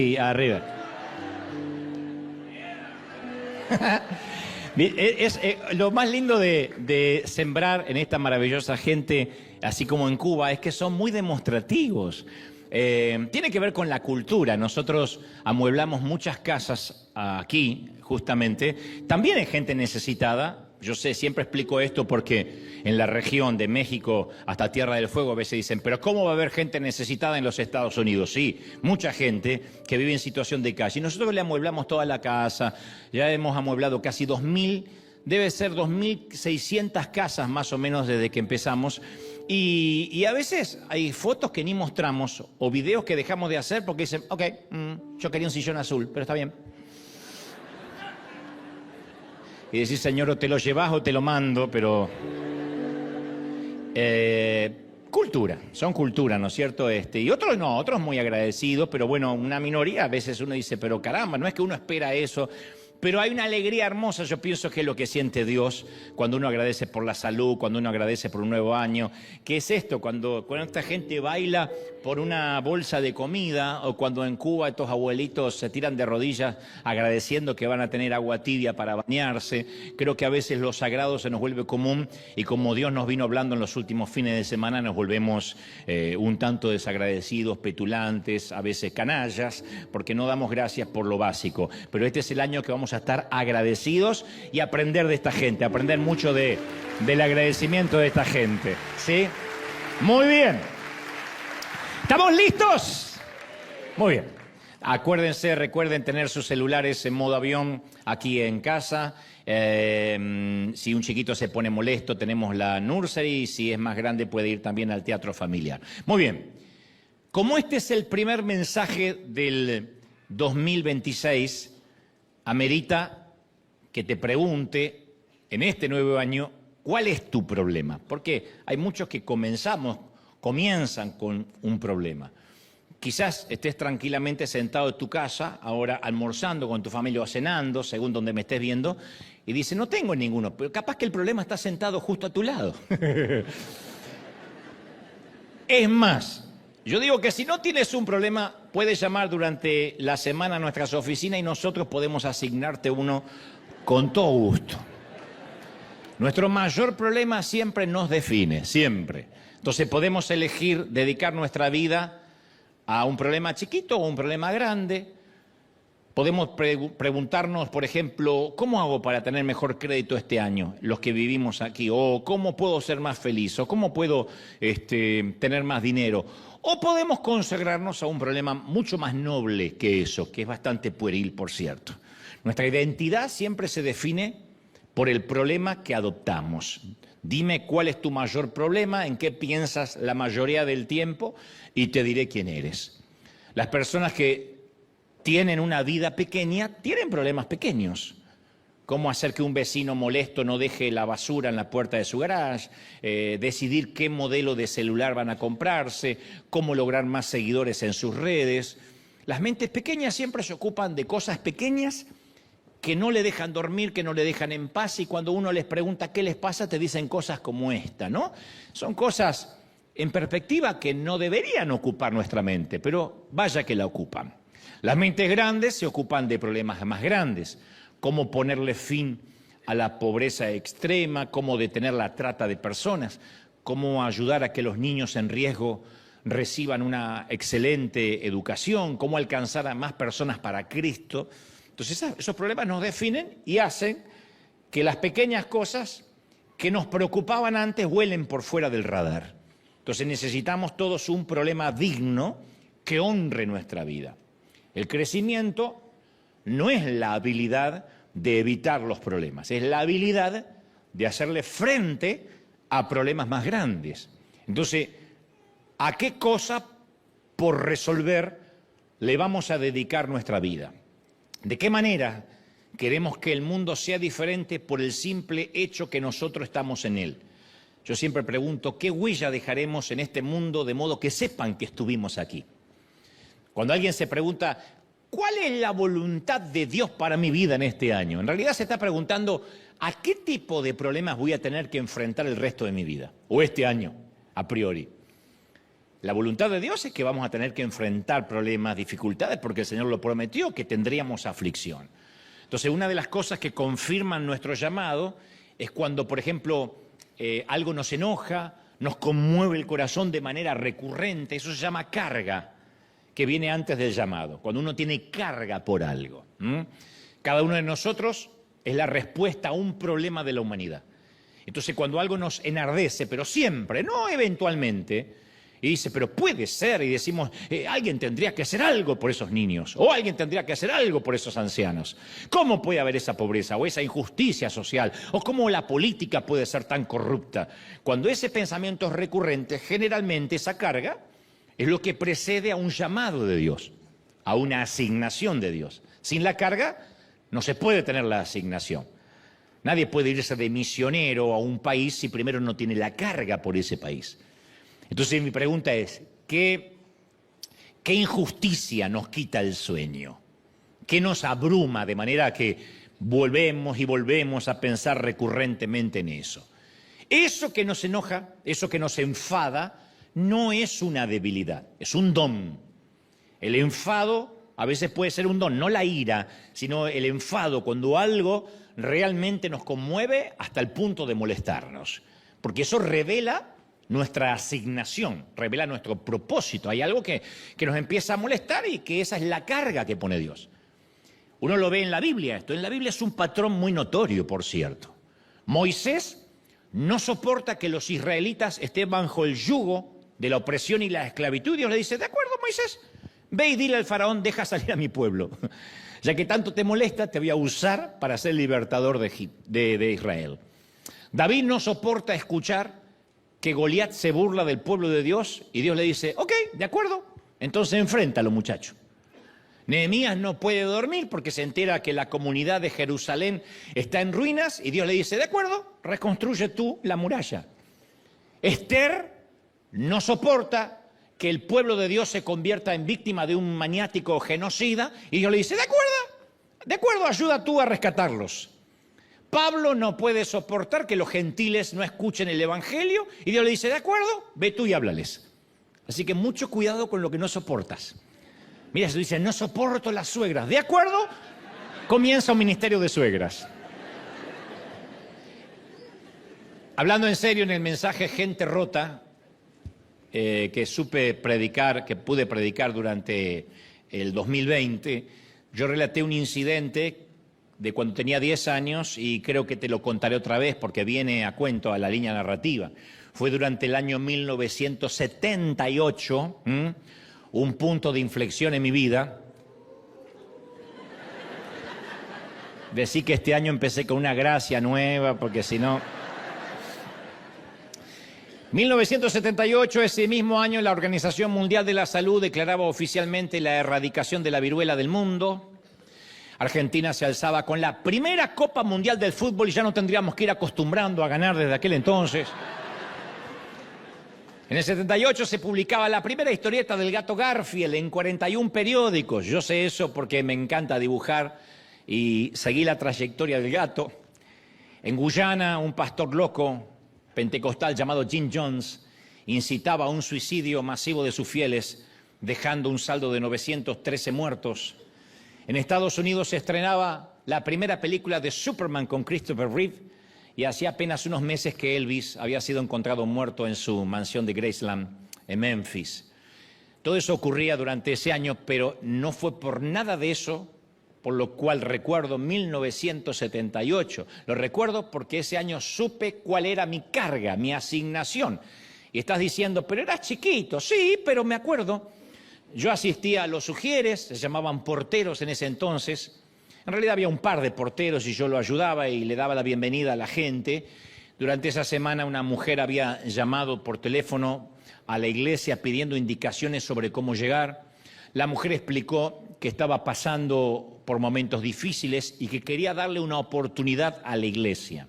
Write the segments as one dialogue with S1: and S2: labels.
S1: Y arriba. Lo más lindo de sembrar en esta maravillosa gente, así como en Cuba, es que son muy demostrativos. Tiene que ver con la cultura. Nosotros amueblamos muchas casas aquí, justamente. También hay gente necesitada. Yo sé, siempre explico esto porque en la región de México hasta Tierra del Fuego a veces dicen, pero ¿cómo va a haber gente necesitada en los Estados Unidos? Sí, mucha gente que vive en situación de calle. Y nosotros le amueblamos toda la casa, ya hemos amueblado casi 2.000, debe ser 2.600 casas más o menos desde que empezamos. Y a veces hay fotos que ni mostramos o videos que dejamos de hacer porque dicen, ok, yo quería un sillón azul, pero está bien. Y decís, señor, o te lo llevas o te lo mando, pero... cultura, son cultura, ¿no es cierto? Y otros no, otros muy agradecidos, pero bueno, una minoría a veces uno dice, pero caramba, no es que uno espera eso... Pero hay una alegría hermosa, yo pienso que es lo que siente Dios cuando uno agradece por la salud, cuando uno agradece por un nuevo año. ¿Qué es esto? Cuando esta gente baila por una bolsa de comida o cuando en Cuba estos abuelitos se tiran de rodillas agradeciendo que van a tener agua tibia para bañarse. Creo que a veces lo sagrado se nos vuelve común y como Dios nos vino hablando en los últimos fines de semana nos volvemos un tanto desagradecidos, petulantes, a veces canallas, porque no damos gracias por lo básico. Pero este es el año que vamos a estar agradecidos y aprender de esta gente, aprender mucho del agradecimiento de esta gente, ¿sí? Muy bien. ¿Estamos listos? Muy bien. Acuérdense, recuerden tener sus celulares en modo avión aquí en casa. Si un chiquito se pone molesto, tenemos la nursery. Si es más grande, puede ir también al teatro familiar. Muy bien. Como este es el primer mensaje del 2026, amerita que te pregunte en este nuevo año cuál es tu problema. Porque hay muchos que comienzan con un problema. Quizás estés tranquilamente sentado en tu casa, ahora almorzando con tu familia o cenando, según donde me estés viendo, y dices, no tengo ninguno, pero capaz que el problema está sentado justo a tu lado. Es más, yo digo que si no tienes un problema, puedes llamar durante la semana a nuestras oficinas y nosotros podemos asignarte uno con todo gusto. Nuestro mayor problema siempre nos define, siempre. Entonces podemos elegir dedicar nuestra vida a un problema chiquito o un problema grande. Podemos preguntarnos, por ejemplo, ¿cómo hago para tener mejor crédito este año, los que vivimos aquí? O ¿cómo puedo ser más feliz? O ¿cómo puedo tener más dinero? O podemos consagrarnos a un problema mucho más noble que eso, que es bastante pueril, por cierto. Nuestra identidad siempre se define por el problema que adoptamos. Dime cuál es tu mayor problema, en qué piensas la mayoría del tiempo y te diré quién eres. Las personas que tienen una vida pequeña tienen problemas pequeños. Cómo hacer que un vecino molesto no deje la basura en la puerta de su garage, decidir qué modelo de celular van a comprarse, cómo lograr más seguidores en sus redes. Las mentes pequeñas siempre se ocupan de cosas pequeñas que no le dejan dormir, que no le dejan en paz, y cuando uno les pregunta qué les pasa, te dicen cosas como esta, ¿no? Son cosas en perspectiva que no deberían ocupar nuestra mente, pero vaya que la ocupan. Las mentes grandes se ocupan de problemas más grandes, cómo ponerle fin a la pobreza extrema, cómo detener la trata de personas, cómo ayudar a que los niños en riesgo reciban una excelente educación, cómo alcanzar a más personas para Cristo. Entonces esos problemas nos definen y hacen que las pequeñas cosas que nos preocupaban antes vuelen por fuera del radar. Entonces necesitamos todos un problema digno que honre nuestra vida. El crecimiento no es la habilidad de evitar los problemas, es la habilidad de hacerle frente a problemas más grandes. Entonces, ¿a qué cosa por resolver le vamos a dedicar nuestra vida? ¿De qué manera queremos que el mundo sea diferente por el simple hecho que nosotros estamos en él? Yo siempre pregunto, ¿qué huella dejaremos en este mundo de modo que sepan que estuvimos aquí? Cuando alguien se pregunta, ¿cuál es la voluntad de Dios para mi vida en este año? En realidad se está preguntando, ¿a qué tipo de problemas voy a tener que enfrentar el resto de mi vida? O este año, a priori. La voluntad de Dios es que vamos a tener que enfrentar problemas, dificultades, porque el Señor lo prometió, que tendríamos aflicción. Entonces, una de las cosas que confirman nuestro llamado es cuando, por ejemplo, algo nos enoja, nos conmueve el corazón de manera recurrente. Eso se llama carga, que viene antes del llamado, cuando uno tiene carga por algo. Cada uno de nosotros es la respuesta a un problema de la humanidad. Entonces, cuando algo nos enardece, pero siempre, no eventualmente, y dice, pero puede ser, y decimos, alguien tendría que hacer algo por esos niños, o alguien tendría que hacer algo por esos ancianos. ¿Cómo puede haber esa pobreza o esa injusticia social? ¿O cómo la política puede ser tan corrupta? Cuando ese pensamiento es recurrente, generalmente esa carga es lo que precede a un llamado de Dios, a una asignación de Dios. Sin la carga no se puede tener la asignación. Nadie puede irse de misionero a un país si primero no tiene la carga por ese país. Entonces mi pregunta es, ¿qué injusticia nos quita el sueño? ¿Qué nos abruma de manera que volvemos y volvemos a pensar recurrentemente en eso? Eso que nos enoja, eso que nos enfada, no es una debilidad, es un don. El enfado a veces puede ser un don, no la ira, sino el enfado, cuando algo realmente nos conmueve hasta el punto de molestarnos. Porque eso revela nuestra asignación, revela nuestro propósito. Hay algo que nos empieza a molestar y que esa es la carga que pone Dios. Uno lo ve en la Biblia esto. En la Biblia es un patrón muy notorio, por cierto. Moisés no soporta que los israelitas estén bajo el yugo de la opresión y la esclavitud. Dios le dice, de acuerdo, Moisés, ve y dile al faraón, deja salir a mi pueblo. Ya que tanto te molesta, te voy a usar para ser libertador de Israel. David no soporta escuchar que Goliat se burla del pueblo de Dios y Dios le dice, ok, de acuerdo, entonces enfréntalo, muchacho. Nehemías no puede dormir porque se entera que la comunidad de Jerusalén está en ruinas y Dios le dice, de acuerdo, reconstruye tú la muralla. Esther no soporta que el pueblo de Dios se convierta en víctima de un maniático genocida y Dios le dice, de acuerdo, ayuda tú a rescatarlos. Pablo no puede soportar que los gentiles no escuchen el evangelio y Dios le dice, de acuerdo, ve tú y háblales. Así que mucho cuidado con lo que no soportas. Mira, se dice, no soporto las suegras. ¿De acuerdo? Comienza un ministerio de suegras. Hablando en serio, en el mensaje Gente Rota, que supe predicar, que pude predicar durante el 2020, yo relaté un incidente de cuando tenía 10 años y creo que te lo contaré otra vez porque viene a cuento a la línea narrativa. Fue durante el año 1978, un punto de inflexión en mi vida. Decí que este año empecé con una gracia nueva porque si no... 1978, ese mismo año, la Organización Mundial de la Salud declaraba oficialmente la erradicación de la viruela del mundo. Argentina se alzaba con la primera Copa Mundial del Fútbol y ya no tendríamos que ir acostumbrando a ganar desde aquel entonces. En el 78 se publicaba la primera historieta del gato Garfield en 41 periódicos. Yo sé eso porque me encanta dibujar y seguí la trayectoria del gato. En Guyana, un pastor loco pentecostal llamado Jim Jones incitaba a un suicidio masivo de sus fieles, dejando un saldo de 913 muertos. En Estados Unidos se estrenaba la primera película de Superman con Christopher Reeve y hacía apenas unos meses que Elvis había sido encontrado muerto en su mansión de Graceland en Memphis. Todo eso ocurría durante ese año, pero no fue por nada de eso por lo cual recuerdo 1978. Lo recuerdo porque ese año supe cuál era mi carga, mi asignación. Y estás diciendo, pero eras chiquito. Sí, pero me acuerdo. Yo asistía a los sugieres, se llamaban porteros en ese entonces. En realidad había un par de porteros y yo lo ayudaba y le daba la bienvenida a la gente. Durante esa semana una mujer había llamado por teléfono a la iglesia pidiendo indicaciones sobre cómo llegar. La mujer explicó que estaba pasando por momentos difíciles y que quería darle una oportunidad a la iglesia.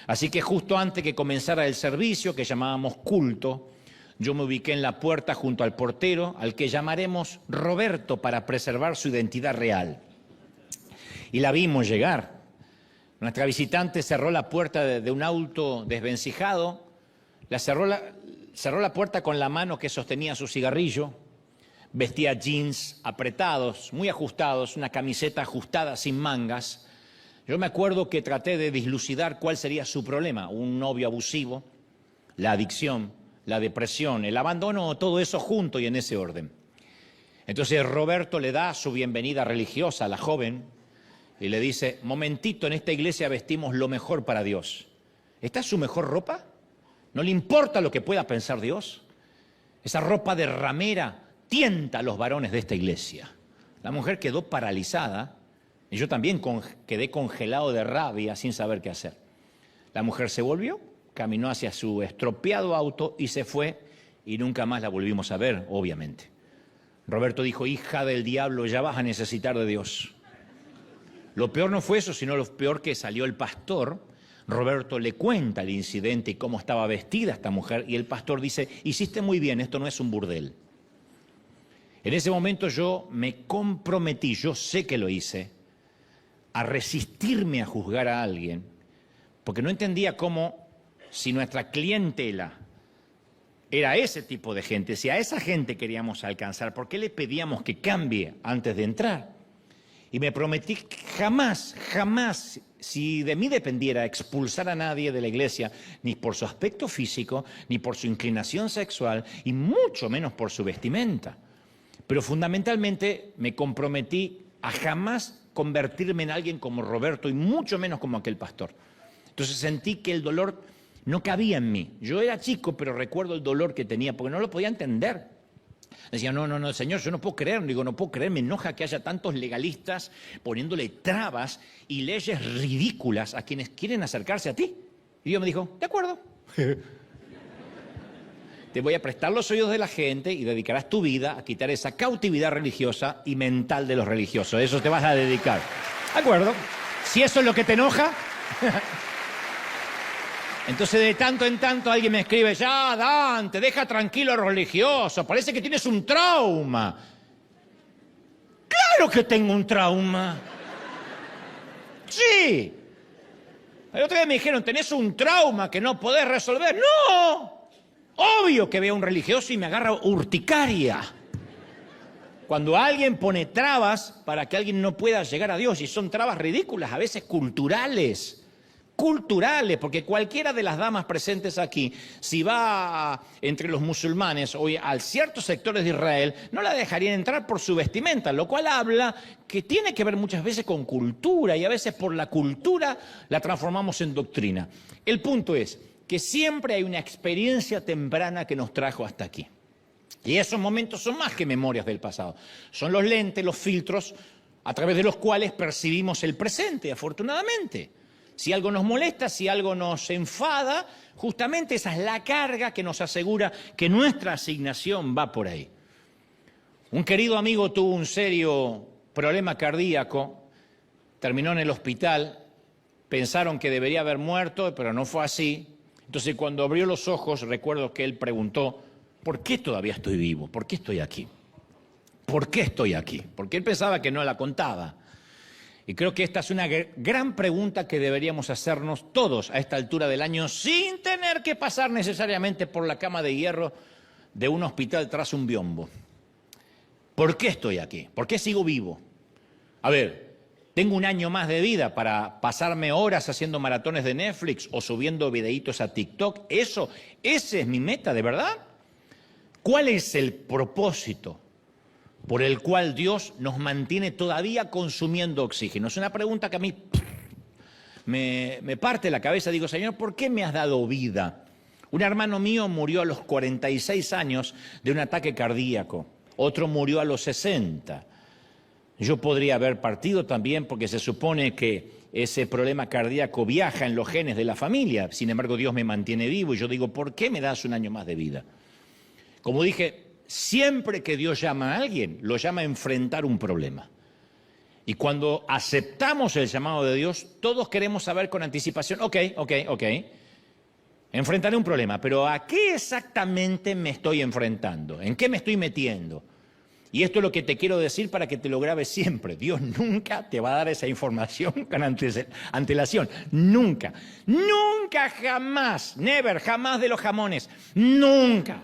S1: Así que justo antes que comenzara el servicio, que llamábamos culto, yo me ubiqué en la puerta junto al portero, al que llamaremos Roberto para preservar su identidad real. Y la vimos llegar. Nuestra visitante cerró la puerta de un auto desvencijado, la cerró cerró la puerta con la mano que sostenía su cigarrillo. Vestía jeans apretados, muy ajustados, una camiseta ajustada sin mangas. Yo me acuerdo que traté de dilucidar cuál sería su problema: un novio abusivo, la adicción, la depresión, el abandono, todo eso junto y en ese orden. Entonces Roberto le da su bienvenida religiosa a la joven y le dice: momentito, en esta iglesia vestimos lo mejor para Dios. ¿Esta es su mejor ropa? ¿No le importa lo que pueda pensar Dios? Esa ropa de ramera tienta a los varones de esta iglesia. La mujer quedó paralizada y yo también quedé congelado de rabia sin saber qué hacer. La mujer se volvió, caminó hacia su estropeado auto y se fue, y nunca más la volvimos a ver, obviamente. Roberto dijo: hija del diablo, ya vas a necesitar de Dios. Lo peor no fue eso, sino lo peor que salió el pastor. Roberto le cuenta el incidente y cómo estaba vestida esta mujer, y el pastor dice: hiciste muy bien, esto no es un burdel. En ese momento yo me comprometí, yo sé que lo hice, a resistirme a juzgar a alguien, porque no entendía cómo, si nuestra clientela era ese tipo de gente, si a esa gente queríamos alcanzar, ¿por qué le pedíamos que cambie antes de entrar? Y me prometí jamás, si de mí dependiera, expulsar a nadie de la iglesia, ni por su aspecto físico, ni por su inclinación sexual, y mucho menos por su vestimenta. Pero fundamentalmente me comprometí a jamás convertirme en alguien como Roberto, y mucho menos como aquel pastor. Entonces sentí que el dolor no cabía en mí. Yo era chico, pero recuerdo el dolor que tenía, porque no lo podía entender. Decía: no, Señor, yo no puedo creer. Digo, no puedo creer, me enoja que haya tantos legalistas poniéndole trabas y leyes ridículas a quienes quieren acercarse a ti. Y Dios me dijo: de acuerdo. Te voy a prestar los oídos de la gente y dedicarás tu vida a quitar esa cautividad religiosa y mental de los religiosos. Eso te vas a dedicar. ¿De acuerdo? Si eso es lo que te enoja. Entonces de tanto en tanto alguien me escribe: ya, Dante, deja tranquilo a los religiosos, parece que tienes un trauma. ¡Claro que tengo un trauma! ¡Sí! El otro día me dijeron: tenés un trauma que no podés resolver. ¡No! Obvio que veo a un religioso y me agarra urticaria. Cuando alguien pone trabas para que alguien no pueda llegar a Dios, y son trabas ridículas, a veces culturales, porque cualquiera de las damas presentes aquí, si va entre los musulmanes o a ciertos sectores de Israel, no la dejarían entrar por su vestimenta, lo cual habla que tiene que ver muchas veces con cultura, y a veces por la cultura la transformamos en doctrina. El punto es que siempre hay una experiencia temprana que nos trajo hasta aquí. Y esos momentos son más que memorias del pasado. Son los lentes, los filtros, a través de los cuales percibimos el presente, afortunadamente. Si algo nos molesta, si algo nos enfada, justamente esa es la carga que nos asegura que nuestra asignación va por ahí. Un querido amigo tuvo un serio problema cardíaco, terminó en el hospital, pensaron que debería haber muerto, pero no fue así. Entonces, cuando abrió los ojos, recuerdo que él preguntó: ¿por qué todavía estoy vivo? ¿Por qué estoy aquí? ¿Por qué estoy aquí? Porque él pensaba que no la contaba. Y creo que esta es una gran pregunta que deberíamos hacernos todos a esta altura del año, sin tener que pasar necesariamente por la cama de hierro de un hospital tras un biombo. ¿Por qué estoy aquí? ¿Por qué sigo vivo? A ver, tengo un año más de vida para pasarme horas haciendo maratones de Netflix o subiendo videitos a TikTok. ¿Ese es mi meta, de verdad? ¿Cuál es el propósito por el cual Dios nos mantiene todavía consumiendo oxígeno? Es una pregunta que a mí me parte la cabeza. Digo: Señor, ¿por qué me has dado vida? Un hermano mío murió a los 46 años de un ataque cardíaco. Otro murió a los 60. Yo podría haber partido también, porque se supone que ese problema cardíaco viaja en los genes de la familia. Sin embargo, Dios me mantiene vivo y yo digo: ¿por qué me das un año más de vida? Como dije, siempre que Dios llama a alguien, lo llama a enfrentar un problema. Y cuando aceptamos el llamado de Dios, todos queremos saber con anticipación: ok, enfrentaré un problema, pero ¿a qué exactamente me estoy enfrentando? ¿En qué me estoy metiendo? Y esto es lo que te quiero decir para que te lo grabes siempre. Dios nunca te va a dar esa información con antelación. Nunca. Nunca, jamás. Never, jamás de los jamones. Nunca.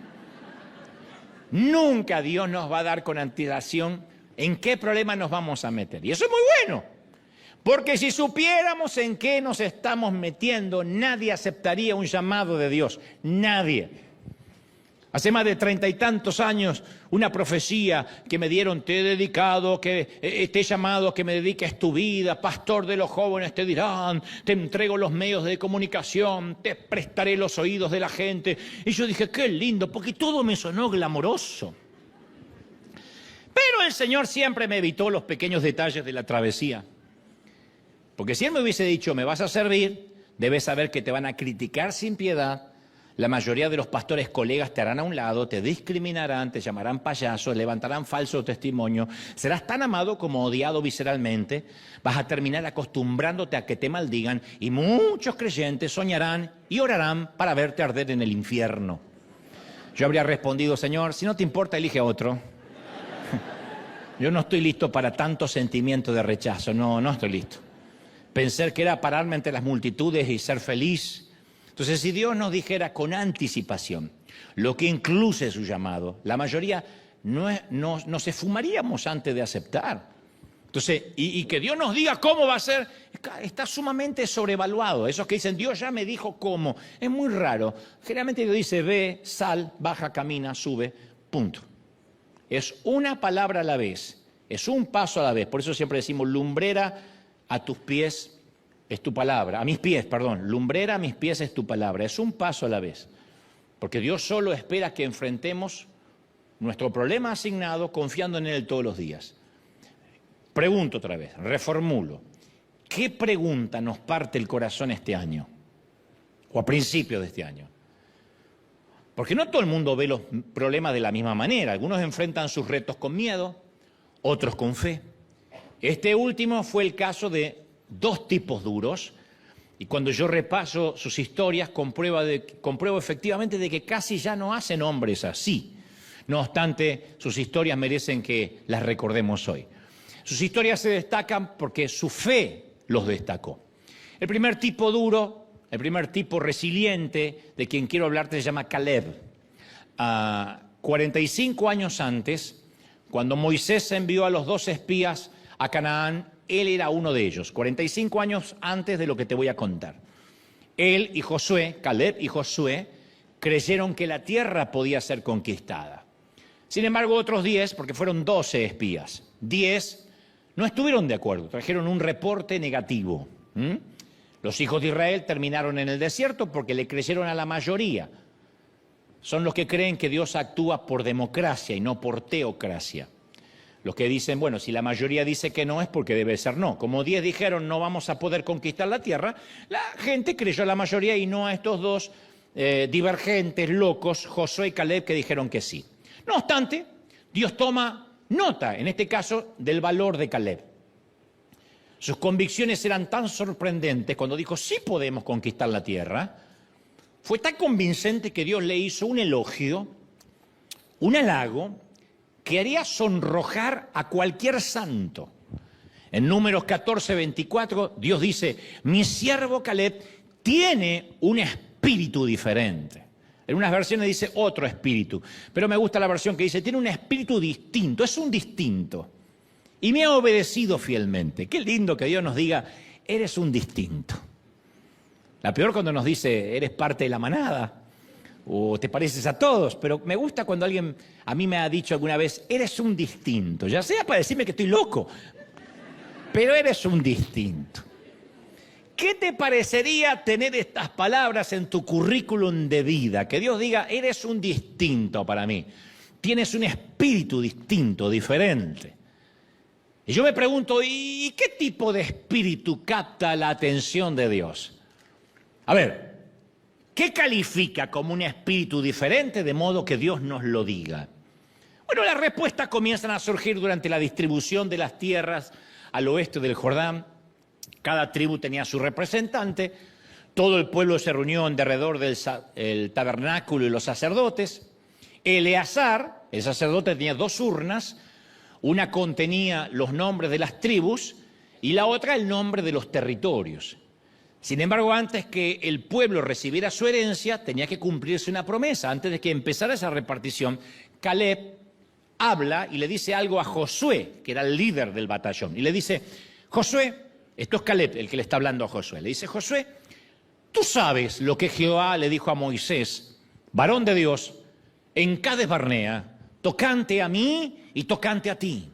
S1: Nunca Dios nos va a dar con antelación en qué problema nos vamos a meter. Y eso es muy bueno. Porque si supiéramos en qué nos estamos metiendo, nadie aceptaría un llamado de Dios. Nadie. Hace más de 30 y tantos años, una profecía que me dieron: te he dedicado, te he llamado a que me dediques tu vida, pastor de los jóvenes te dirán, te entrego los medios de comunicación, te prestaré los oídos de la gente. Y yo dije, qué lindo, porque todo me sonó glamoroso. Pero el Señor siempre me evitó los pequeños detalles de la travesía. Porque si Él me hubiese dicho, me vas a servir, debes saber que te van a criticar sin piedad. La mayoría de los pastores colegas te harán a un lado, te discriminarán, te llamarán payaso, levantarán falso testimonio. Serás tan amado como odiado visceralmente. Vas a terminar acostumbrándote a que te maldigan y muchos creyentes soñarán y orarán para verte arder en el infierno. Yo habría respondido, Señor, si no te importa, elige a otro. Yo no estoy listo para tanto sentimiento de rechazo, no estoy listo. Pensé que era pararme entre las multitudes y ser feliz. Entonces, si Dios nos dijera con anticipación lo que incluye su llamado, la mayoría nos esfumaríamos antes de aceptar. Entonces, y que Dios nos diga cómo va a ser, está sumamente sobrevaluado. Esos que dicen, Dios ya me dijo cómo, es muy raro. Generalmente Dios dice, ve, sal, baja, camina, sube, punto. Es una palabra a la vez, es un paso a la vez. Por eso siempre decimos, lumbrera a tus pies es tu palabra, a mis pies, perdón, lumbrera a mis pies es tu palabra, es un paso a la vez. Porque Dios solo espera que enfrentemos nuestro problema asignado confiando en Él todos los días. Pregunto otra vez, reformulo, ¿qué pregunta nos parte el corazón este año? O a principios de este año. Porque no todo el mundo ve los problemas de la misma manera. Algunos enfrentan sus retos con miedo, otros con fe. Este último fue el caso de dos tipos duros, y cuando yo repaso sus historias compruebo efectivamente de que casi ya no hacen hombres así. No obstante, sus historias merecen que las recordemos hoy. Sus historias se destacan porque su fe los destacó. El primer tipo duro, el primer tipo resiliente de quien quiero hablarte se llama Caleb. 45 años antes, cuando Moisés envió a los 2 espías a Canaán, él era uno de ellos, 45 años antes de lo que te voy a contar. Él y Josué, Caleb y Josué, creyeron que la tierra podía ser conquistada. Sin embargo, otros 10, porque fueron 12 espías, 10 no estuvieron de acuerdo, trajeron un reporte negativo. Los hijos de Israel terminaron en el desierto porque le creyeron a la mayoría. Son los que creen que Dios actúa por democracia y no por teocracia. Los que dicen, bueno, si la mayoría dice que no es porque debe ser no. Como 10 dijeron no vamos a poder conquistar la tierra, la gente creyó a la mayoría y no a estos dos divergentes, locos, Josué y Caleb, que dijeron que sí. No obstante, Dios toma nota, en este caso, del valor de Caleb. Sus convicciones eran tan sorprendentes cuando dijo, sí podemos conquistar la tierra. Fue tan convincente que Dios le hizo un elogio, un halago, que haría sonrojar a cualquier santo. En Números 14:24, Dios dice, mi siervo Caleb tiene un espíritu diferente. En unas versiones dice otro espíritu, pero me gusta la versión que dice, tiene un espíritu distinto, es un distinto. Y me ha obedecido fielmente. Qué lindo que Dios nos diga, eres un distinto. La peor cuando nos dice, eres parte de la manada. O te pareces a todos, pero me gusta cuando alguien a mí me ha dicho alguna vez, eres un distinto, ya sea para decirme que estoy loco, pero eres un distinto. ¿Qué te parecería tener estas palabras en tu currículum de vida? Que Dios diga, eres un distinto para mí, tienes un espíritu distinto, diferente. Y yo me pregunto, ¿y qué tipo de espíritu capta la atención de Dios? A ver, ¿qué califica como un espíritu diferente de modo que Dios nos lo diga? Bueno, las respuestas comienzan a surgir durante la distribución de las tierras al oeste del Jordán. Cada tribu tenía su representante. Todo el pueblo se reunió en derredor del tabernáculo y los sacerdotes. Eleazar, el sacerdote, tenía 2 urnas Una contenía los nombres de las tribus y la otra el nombre de los territorios. Sin embargo, antes que el pueblo recibiera su herencia, tenía que cumplirse una promesa. Antes de que empezara esa repartición, Caleb habla y le dice algo a Josué, que era el líder del batallón. Y le dice, Josué, esto es Caleb el que le está hablando a Josué. Le dice, Josué, tú sabes lo que Jehová le dijo a Moisés, varón de Dios, en Cades Barnea, tocante a mí y tocante a ti.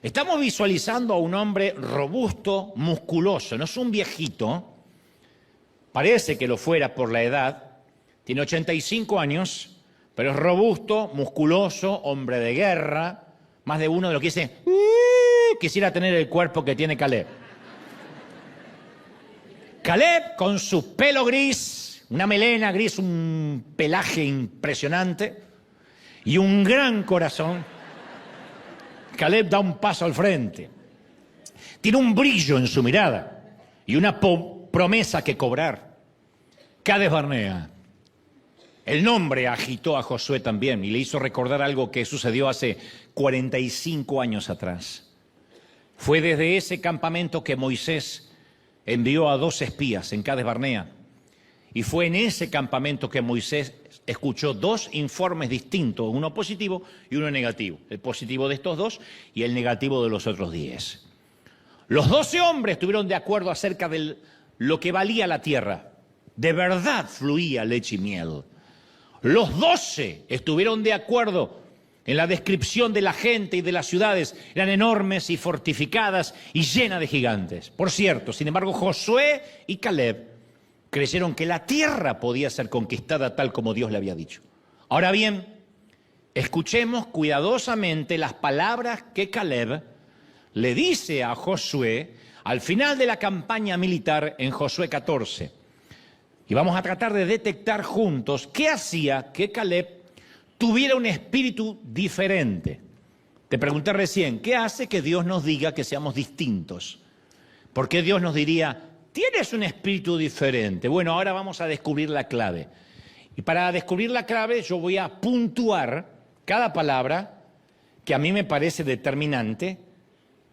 S1: Estamos visualizando a un hombre robusto, musculoso, no es un viejito, parece que lo fuera por la edad, tiene 85 años, pero es robusto, musculoso, hombre de guerra, más de uno de los que dice, quisiera tener el cuerpo que tiene Caleb. Caleb con su pelo gris, una melena gris, un pelaje impresionante y un gran corazón. Caleb da un paso al frente. Tiene un brillo en su mirada y una promesa que cobrar. Cades Barnea. El nombre agitó a Josué también y le hizo recordar algo que sucedió hace 45 años atrás. Fue desde ese campamento que Moisés envió a 2 espías en Cades Barnea. Y fue en ese campamento que Moisés escuchó 2 informes distintos, uno positivo y uno negativo. El positivo de estos 2 y el negativo de los otros 10. Los 12 hombres estuvieron de acuerdo acerca de lo que valía la tierra. De verdad fluía leche y miel. Los 12 estuvieron de acuerdo en la descripción de la gente y de las ciudades. Eran enormes y fortificadas y llenas de gigantes. Por cierto, sin embargo, Josué y Caleb creyeron que la tierra podía ser conquistada tal como Dios le había dicho. Ahora bien, escuchemos cuidadosamente las palabras que Caleb le dice a Josué al final de la campaña militar en Josué 14. Y vamos a tratar de detectar juntos qué hacía que Caleb tuviera un espíritu diferente. Te pregunté recién, ¿qué hace que Dios nos diga que seamos distintos? ¿Por qué Dios nos diría, tienes un espíritu diferente? Bueno, ahora vamos a descubrir la clave. Y para descubrir la clave yo voy a puntuar cada palabra que a mí me parece determinante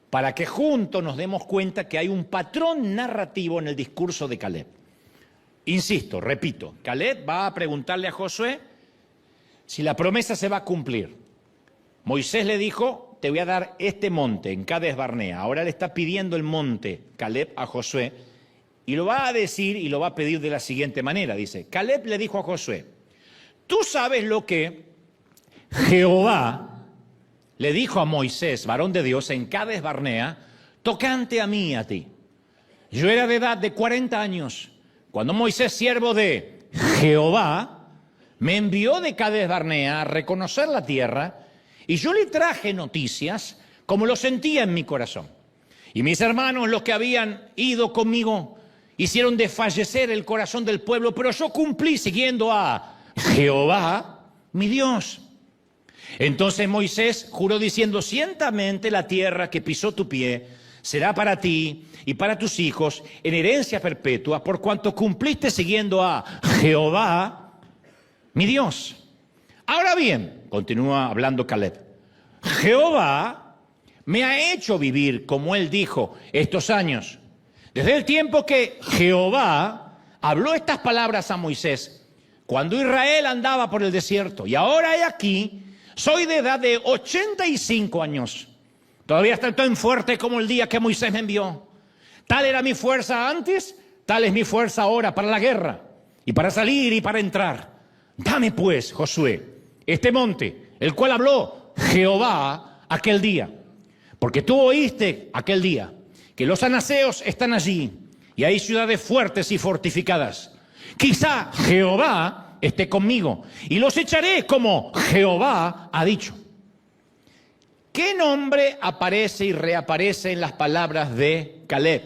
S1: para que juntos nos demos cuenta que hay un patrón narrativo en el discurso de Caleb. Insisto, repito, Caleb va a preguntarle a Josué si la promesa se va a cumplir. Moisés le dijo, te voy a dar este monte en Cades Barnea. Ahora le está pidiendo el monte Caleb a Josué y lo va a decir y lo va a pedir de la siguiente manera. Dice, Caleb le dijo a Josué, tú sabes lo que Jehová le dijo a Moisés, varón de Dios, en Cades Barnea, tocante a mí y a ti. Yo era de edad de 40 años, cuando Moisés, siervo de Jehová, me envió de Cades Barnea a reconocer la tierra y yo le traje noticias como lo sentía en mi corazón. Y mis hermanos, los que habían ido conmigo, hicieron desfallecer el corazón del pueblo, pero yo cumplí siguiendo a Jehová, mi Dios. Entonces Moisés juró diciendo, ciertamente la tierra que pisó tu pie será para ti y para tus hijos en herencia perpetua, por cuanto cumpliste siguiendo a Jehová, mi Dios. Ahora bien, continúa hablando Caleb, Jehová me ha hecho vivir, como él dijo, estos años. Desde el tiempo que Jehová habló estas palabras a Moisés, cuando Israel andaba por el desierto, y ahora he aquí, soy de edad de 85 años. Todavía estoy tan fuerte como el día que Moisés me envió. Tal era mi fuerza antes, tal es mi fuerza ahora para la guerra, y para salir y para entrar. Dame pues, Josué, este monte, el cual habló Jehová aquel día. Porque tú oíste aquel día que los anaseos están allí, y hay ciudades fuertes y fortificadas. Quizá Jehová esté conmigo, y los echaré como Jehová ha dicho. ¿Qué nombre aparece y reaparece en las palabras de Caleb?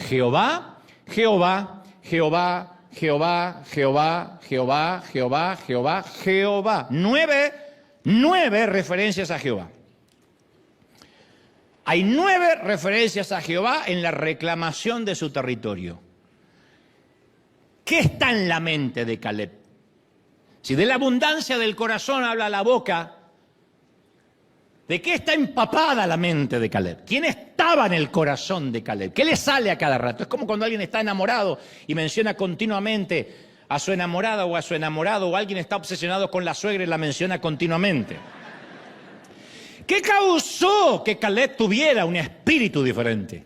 S1: Jehová, Jehová, Jehová, Jehová, Jehová, Jehová, Jehová, Jehová, Jehová. 9 referencias a Jehová. Hay 9 referencias a Jehová en la reclamación de su territorio. ¿Qué está en la mente de Caleb? Si de la abundancia del corazón habla la boca, ¿De qué está empapada la mente de Caleb? ¿Quién estaba en el corazón de Caleb? ¿Qué le sale a cada rato? Es como cuando alguien está enamorado y menciona continuamente a su enamorada o a su enamorado, o alguien está obsesionado con la suegra y la menciona continuamente. ¿Qué causó que Caleb tuviera un espíritu diferente?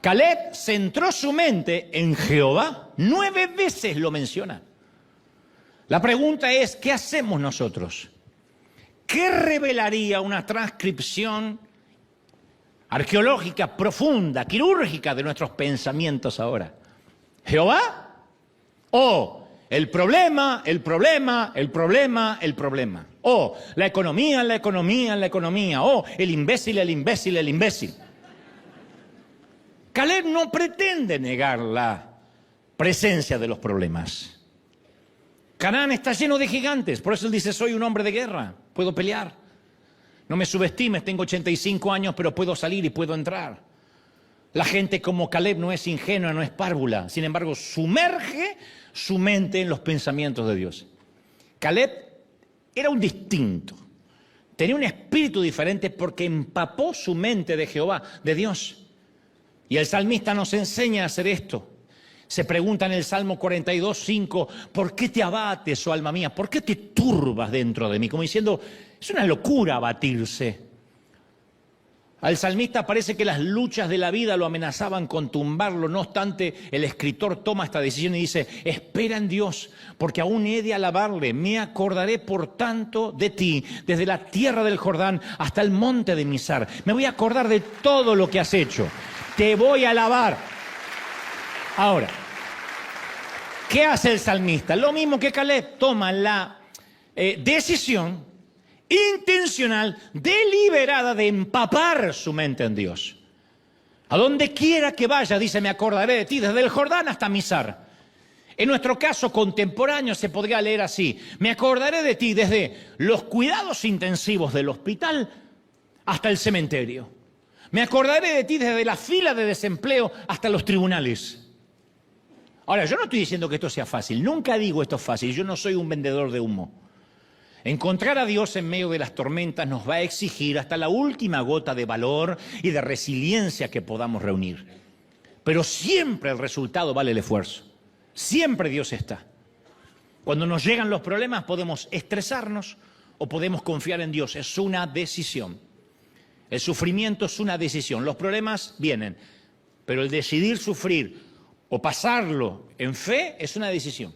S1: Caleb centró su mente en Jehová. 9 veces lo menciona. La pregunta es, ¿qué hacemos nosotros? ¿Qué revelaría una transcripción arqueológica profunda, quirúrgica de nuestros pensamientos ahora? ¿Jehová? ¿O el problema, el problema, el problema, el problema? ¿O la economía, la economía, la economía? ¿O el imbécil, el imbécil, el imbécil? Caleb no pretende negar la presencia de los problemas. Canaán está lleno de gigantes, por eso él dice, soy un hombre de guerra, puedo pelear. No me subestimes, tengo 85 años, pero puedo salir y puedo entrar. La gente como Caleb no es ingenua, no es párvula, sin embargo, sumerge su mente en los pensamientos de Dios. Caleb era un distinto, tenía un espíritu diferente porque empapó su mente de Jehová, de Dios. Y el salmista nos enseña a hacer esto. Se pregunta en el Salmo 42:5, ¿por qué te abates, oh alma mía? ¿Por qué te turbas dentro de mí? Como diciendo, es una locura abatirse. Al salmista parece que las luchas de la vida lo amenazaban con tumbarlo. No obstante, el escritor toma esta decisión y dice, espera en Dios, porque aún he de alabarle. Me acordaré, por tanto, de ti, desde la tierra del Jordán hasta el monte de Mizar. Me voy a acordar de todo lo que has hecho. Te voy a alabar. Ahora, ¿qué hace el salmista? Lo mismo que Caleb, toma la decisión intencional, deliberada de empapar su mente en Dios. A donde quiera que vaya, dice, me acordaré de ti, desde el Jordán hasta Mizar. En nuestro caso contemporáneo se podría leer así, me acordaré de ti desde los cuidados intensivos del hospital hasta el cementerio. Me acordaré de ti desde la fila de desempleo hasta los tribunales. Ahora, yo no estoy diciendo que esto sea fácil, nunca digo esto es fácil, yo no soy un vendedor de humo. Encontrar a Dios en medio de las tormentas nos va a exigir hasta la última gota de valor y de resiliencia que podamos reunir. Pero siempre el resultado vale el esfuerzo, siempre Dios está. Cuando nos llegan los problemas podemos estresarnos o podemos confiar en Dios, es una decisión. El sufrimiento es una decisión, los problemas vienen, pero el decidir sufrir o pasarlo en fe es una decisión.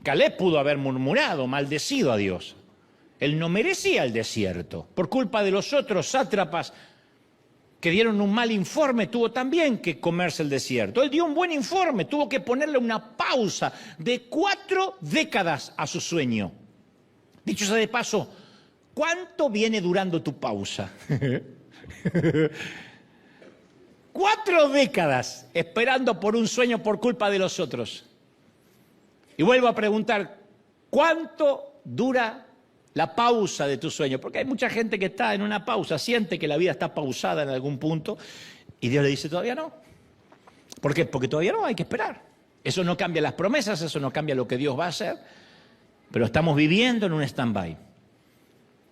S1: Caleb pudo haber murmurado, maldecido a Dios. Él no merecía el desierto. Por culpa de los otros sátrapas que dieron un mal informe, tuvo también que comerse el desierto. Él dio un buen informe, tuvo que ponerle una pausa de 4 décadas a su sueño. Dicho sea de paso, ¿cuánto viene durando tu pausa? 4 décadas esperando por un sueño por culpa de los otros. Y vuelvo a preguntar, ¿cuánto dura la pausa de tu sueño? Porque hay mucha gente que está en una pausa, siente que la vida está pausada en algún punto y Dios le dice, todavía no. ¿Por qué? Porque todavía no, hay que esperar. Eso no cambia las promesas, eso no cambia lo que Dios va a hacer, pero estamos viviendo en un stand-by.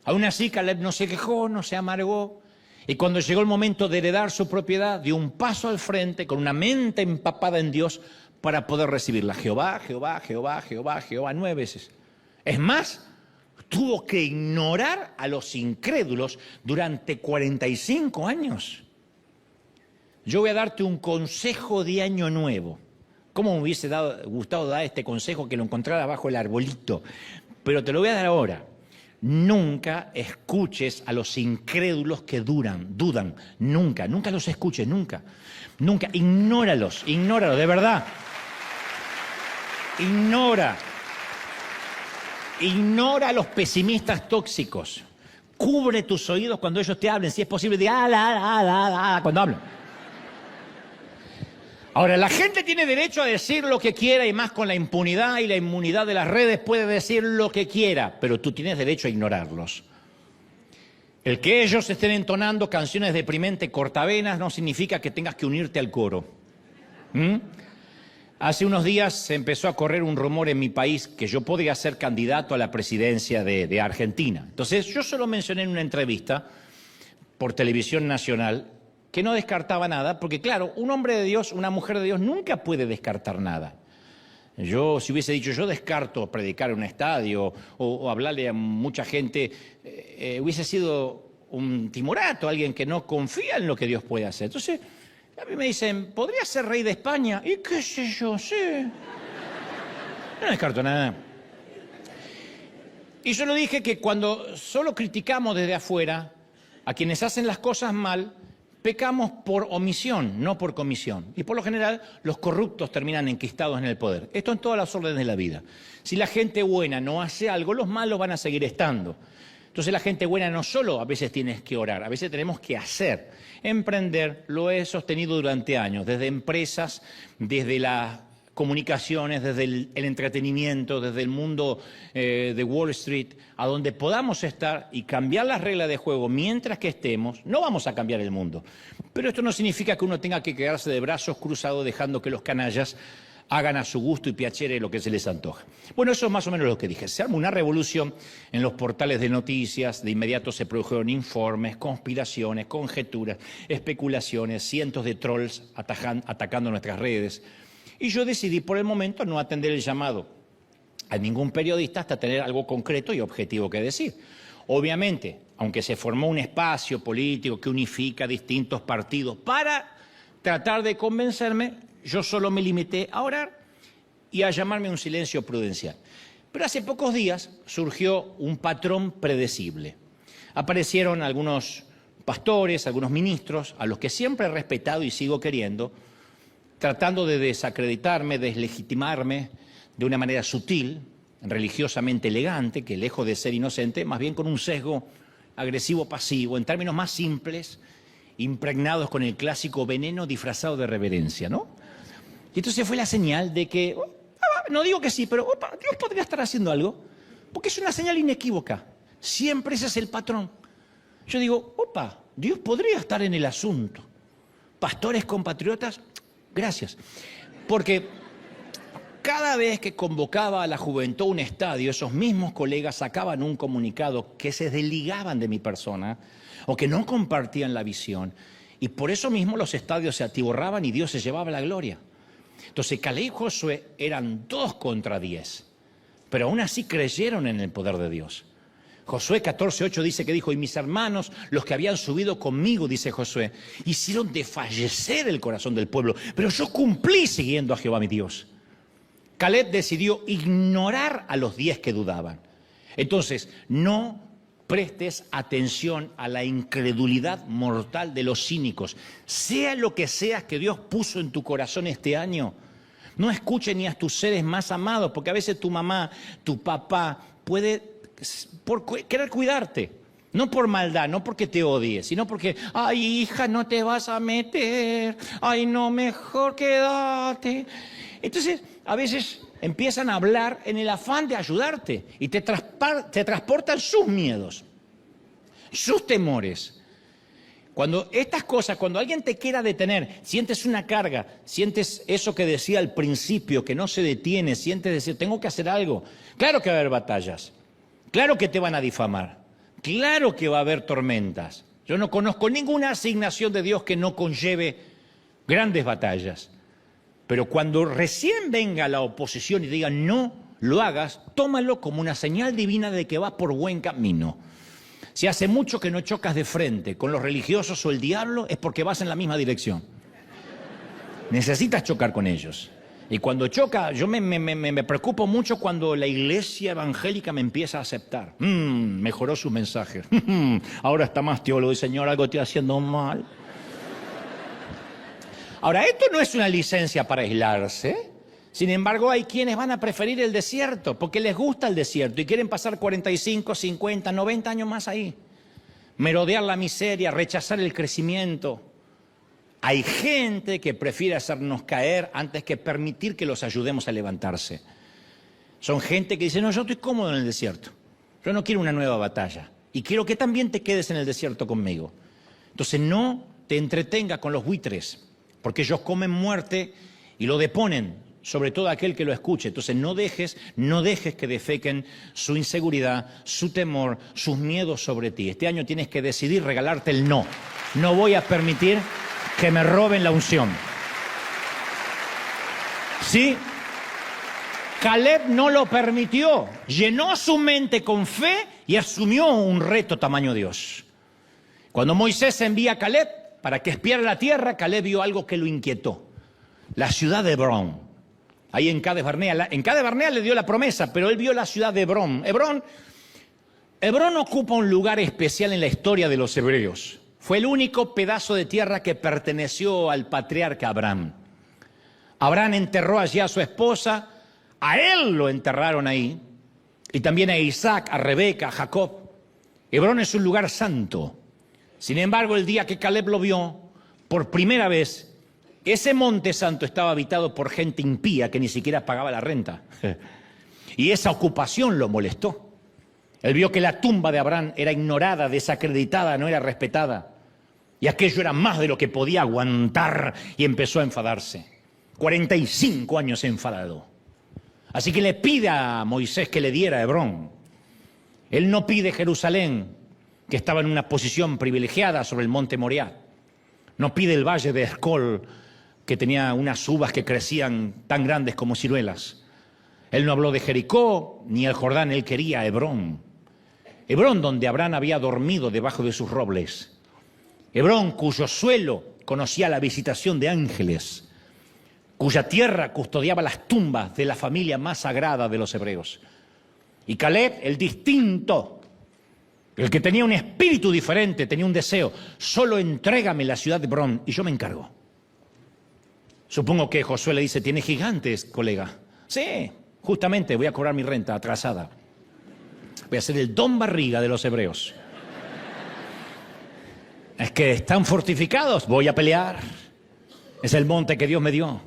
S1: Aún así, Caleb no se quejó, no se amargó. Y cuando llegó el momento de heredar su propiedad, dio un paso al frente con una mente empapada en Dios para poder recibirla. Jehová, Jehová, Jehová, Jehová, Jehová, 9 veces. Es más, tuvo que ignorar a los incrédulos durante 45 años. Yo voy a darte un consejo de año nuevo. ¿Cómo me hubiese gustado dar este consejo que lo encontrara bajo el arbolito? Pero te lo voy a dar ahora. Nunca escuches a los incrédulos que dudan. Nunca los escuches, nunca. Ignóralos, de verdad. Ignora a los pesimistas tóxicos. Cubre tus oídos cuando ellos te hablen, si es posible, cuando hablan. Ahora, la gente tiene derecho a decir lo que quiera y más con la impunidad y la inmunidad de las redes puede decir lo que quiera, pero tú tienes derecho a ignorarlos. El que ellos estén entonando canciones deprimentes cortavenas no significa que tengas que unirte al coro. Hace unos días se empezó a correr un rumor en mi país que yo podría ser candidato a la presidencia de Argentina. Entonces yo solo mencioné en una entrevista por televisión nacional que no descartaba nada, porque claro, un hombre de Dios, una mujer de Dios nunca puede descartar nada. Yo, si hubiese dicho, yo descarto predicar en un estadio o hablarle a mucha gente, hubiese sido un timorato, alguien que no confía en lo que Dios puede hacer. Entonces, a mí me dicen, ¿podría ser rey de España? Y qué sé yo, sí. No descarto nada. Y yo lo dije que cuando solo criticamos desde afuera a quienes hacen las cosas mal, pecamos por omisión, no por comisión. Y por lo general, los corruptos terminan enquistados en el poder. Esto en todas las órdenes de la vida. Si la gente buena no hace algo, los malos van a seguir estando. Entonces la gente buena no solo a veces tienes que orar, a veces tenemos que hacer. Emprender lo he sostenido durante años, desde empresas, desde las comunicaciones, desde el entretenimiento, desde el mundo de Wall Street, a donde podamos estar y cambiar las reglas de juego mientras que estemos. No vamos a cambiar el mundo, pero esto no significa que uno tenga que quedarse de brazos cruzados dejando que los canallas hagan a su gusto y piacere lo que se les antoja. Bueno, eso es más o menos lo que dije. Se arma una revolución en los portales de noticias, de inmediato se produjeron informes, conspiraciones, conjeturas, especulaciones, cientos de trolls atacando nuestras redes. Y yo decidí por el momento no atender el llamado a ningún periodista hasta tener algo concreto y objetivo que decir. Obviamente, aunque se formó un espacio político que unifica distintos partidos para tratar de convencerme, yo solo me limité a orar y a llamarme a un silencio prudencial. Pero hace pocos días surgió un patrón predecible. Aparecieron algunos pastores, algunos ministros, a los que siempre he respetado y sigo queriendo, tratando de desacreditarme, deslegitimarme de una manera sutil, religiosamente elegante, que lejos de ser inocente, más bien con un sesgo agresivo-pasivo, en términos más simples, impregnados con el clásico veneno disfrazado de reverencia, ¿no? Y entonces fue la señal de que, no digo que sí, pero Dios podría estar haciendo algo, porque es una señal inequívoca. Siempre ese es el patrón. Yo digo, Dios podría estar en el asunto. Pastores compatriotas, gracias. Porque cada vez que convocaba a la juventud a un estadio, esos mismos colegas sacaban un comunicado que se desligaban de mi persona o que no compartían la visión. Y por eso mismo los estadios se atiborraban y Dios se llevaba la gloria. Entonces Caleb y Josué eran 2 contra 10, pero aún así creyeron en el poder de Dios. Josué 14:8 dice que dijo, y mis hermanos, los que habían subido conmigo, dice Josué, hicieron desfallecer el corazón del pueblo, pero yo cumplí siguiendo a Jehová mi Dios. Caleb decidió ignorar a los 10 que dudaban. Entonces, no prestes atención a la incredulidad mortal de los cínicos. Sea lo que sea que Dios puso en tu corazón este año, no escuches ni a tus seres más amados, porque a veces tu mamá, tu papá puede querer cuidarte. No por maldad, no porque te odie, sino porque, ay, hija, no te vas a meter, ay, no, mejor quédate. Entonces, a veces empiezan a hablar en el afán de ayudarte y te transportan sus miedos, sus temores. Cuando estas cosas, cuando alguien te quiera detener, sientes una carga, sientes eso que decía al principio, que no se detiene, sientes decir, tengo que hacer algo. Claro que va a haber batallas, claro que te van a difamar, claro que va a haber tormentas. Yo no conozco ninguna asignación de Dios que no conlleve grandes batallas. Pero cuando recién venga la oposición y diga no lo hagas, tómalo como una señal divina de que vas por buen camino. Si hace mucho que no chocas de frente con los religiosos o el diablo, es porque vas en la misma dirección. Necesitas chocar con ellos. Y cuando choca, yo me preocupo mucho cuando la iglesia evangélica me empieza a aceptar. Mejoró sus mensajes. Ahora está más teólogo y Señor, algo estoy haciendo mal. Ahora, esto no es una licencia para aislarse. Sin embargo, hay quienes van a preferir el desierto porque les gusta el desierto y quieren pasar 45, 50, 90 años más ahí. Merodear la miseria, rechazar el crecimiento. Hay gente que prefiere hacernos caer antes que permitir que los ayudemos a levantarse. Son gente que dice, no, yo estoy cómodo en el desierto. Yo no quiero una nueva batalla. Y quiero que también te quedes en el desierto conmigo. Entonces no te entretenga con los buitres, porque ellos comen muerte y lo deponen. sobre todo aquel que lo escuche. Entonces no dejes que defequen su inseguridad, su temor, sus miedos sobre ti. Este año tienes que decidir regalarte el no. No voy a permitir que me roben la unción. Sí, Caleb no lo permitió. Llenó su mente con fe y asumió un reto tamaño Dios. Cuando Moisés envía a Caleb para que espiara la tierra, Caleb vio algo que lo inquietó. La ciudad de Hebrón. Ahí en Cades Barnea. En Cades Barnea le dio la promesa, pero él vio la ciudad de Hebrón. Hebrón ocupa un lugar especial en la historia de los hebreos. Fue el único pedazo de tierra que perteneció al patriarca Abraham. Abraham enterró allí a su esposa, a él lo enterraron ahí, y también a Isaac, a Rebeca, a Jacob. Hebrón es un lugar santo. Sin embargo, el día que Caleb lo vio, por primera vez, ese monte santo estaba habitado por gente impía que ni siquiera pagaba la renta. Y esa ocupación lo molestó. Él vio que la tumba de Abraham era ignorada, desacreditada, no era respetada. Y aquello era más de lo que podía aguantar y empezó a enfadarse. 45 años enfadado. Así que le pide a Moisés que le diera Hebrón. Él no pide Jerusalén, que estaba en una posición privilegiada sobre el monte Moriah. No pide el valle de Escol, que tenía unas uvas que crecían tan grandes como ciruelas. Él no habló de Jericó, ni el Jordán, él quería Hebrón. Hebrón, donde Abraham había dormido debajo de sus robles. Hebrón, cuyo suelo conocía la visitación de ángeles, cuya tierra custodiaba las tumbas de la familia más sagrada de los hebreos. Y Caleb, el distinto, el que tenía un espíritu diferente, tenía un deseo: solo entrégame la ciudad de Hebrón y yo me encargo. Supongo que Josué le dice: tiene gigantes, colega. Sí, justamente voy a cobrar mi renta atrasada. Voy a ser el Don Barriga de los hebreos. Es que están fortificados, voy a pelear. Es el monte que Dios me dio.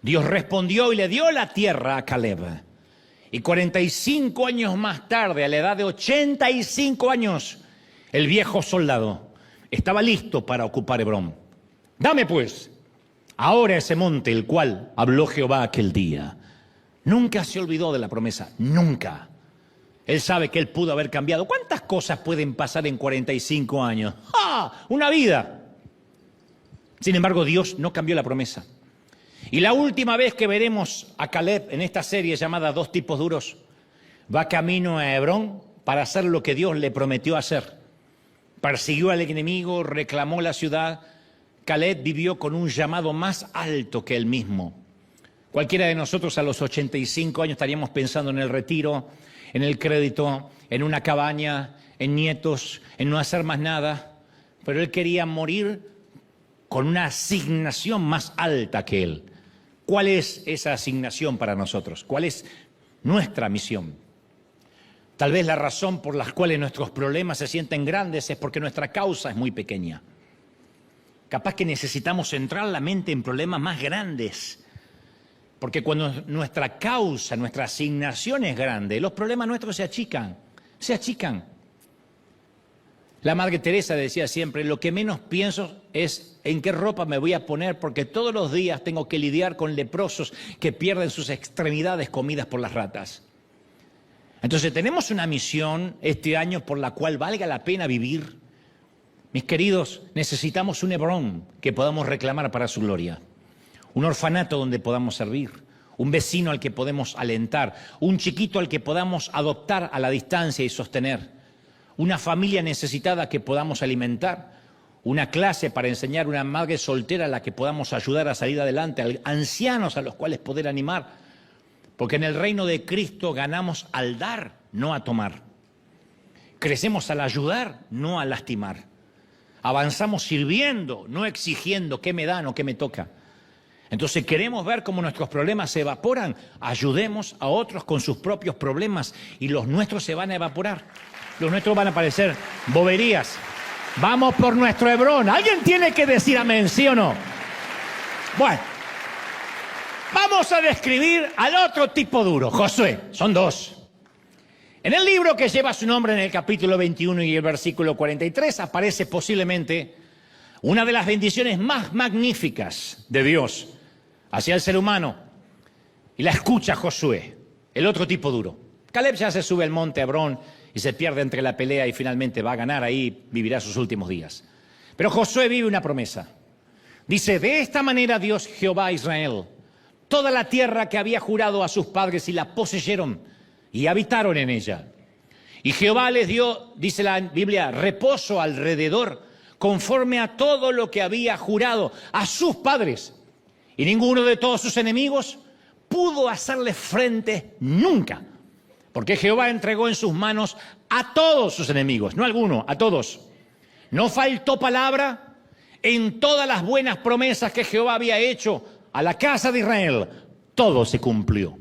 S1: Dios respondió y le dio la tierra a Caleb. Y 45 años más tarde, a la edad de 85 años, el viejo soldado estaba listo para ocupar Hebrón. Dame pues ahora ese monte, el cual habló Jehová aquel día. Nunca se olvidó de la promesa, nunca. Él sabe que él pudo haber cambiado. ¿Cuántas cosas pueden pasar en 45 años? ¡Ah! Una vida. Sin embargo, Dios no cambió la promesa. Y la última vez que veremos a Caleb en esta serie llamada Dos tipos duros, va camino a Hebrón para hacer lo que Dios le prometió hacer. Persiguió al enemigo, reclamó la ciudad. Caleb vivió con un llamado más alto que él mismo. Cualquiera de nosotros a los 85 años estaríamos pensando en el retiro, en el crédito, en una cabaña, en nietos, en no hacer más nada. Pero él quería morir con una asignación más alta que él. ¿Cuál es esa asignación para nosotros? ¿Cuál es nuestra misión? Tal vez la razón por la cual nuestros problemas se sienten grandes es porque nuestra causa es muy pequeña. Capaz que necesitamos centrar la mente en problemas más grandes. Porque cuando nuestra causa, nuestra asignación es grande, los problemas nuestros se achican, se achican. La Madre Teresa decía siempre: lo que menos pienso es en qué ropa me voy a poner, porque todos los días tengo que lidiar con leprosos que pierden sus extremidades comidas por las ratas. Entonces tenemos una misión este año por la cual valga la pena vivir. Mis queridos, necesitamos un Hebrón que podamos reclamar para su gloria. Un orfanato donde podamos servir, un vecino al que podemos alentar, un chiquito al que podamos adoptar a la distancia y sostener, una familia necesitada que podamos alimentar, una clase para enseñar, una madre soltera a la que podamos ayudar a salir adelante, ancianos a los cuales poder animar, porque en el reino de Cristo ganamos al dar, no a tomar. Crecemos al ayudar, no a lastimar. Avanzamos sirviendo, no exigiendo qué me dan o qué me toca. Entonces, queremos ver cómo nuestros problemas se evaporan. Ayudemos a otros con sus propios problemas y los nuestros se van a evaporar. Los nuestros van a parecer boberías. Vamos por nuestro Hebrón. ¿Alguien tiene que decir amén, sí o no? Bueno, vamos a describir al otro tipo duro, Josué. Son dos. En el libro que lleva su nombre, en el capítulo 21 y el versículo 43, aparece posiblemente una de las bendiciones más magníficas de Dios hacia el ser humano. y la escucha Josué, el otro tipo duro. Caleb ya se sube al monte Hebrón y se pierde entre la pelea y finalmente va a ganar, ahí vivirá sus últimos días. Pero Josué vive una promesa. Dice, de esta manera Dios Jehová a Israel, toda la tierra que había jurado a sus padres y la poseyeron y habitaron en ella. Y Jehová les dio, dice la Biblia, reposo alrededor, conforme a todo lo que había jurado a sus padres. Y ninguno de todos sus enemigos pudo hacerle frente nunca. Porque Jehová entregó en sus manos a todos sus enemigos, no a alguno, a todos. No faltó palabra en todas las buenas promesas que Jehová había hecho a la casa de Israel. Todo se cumplió.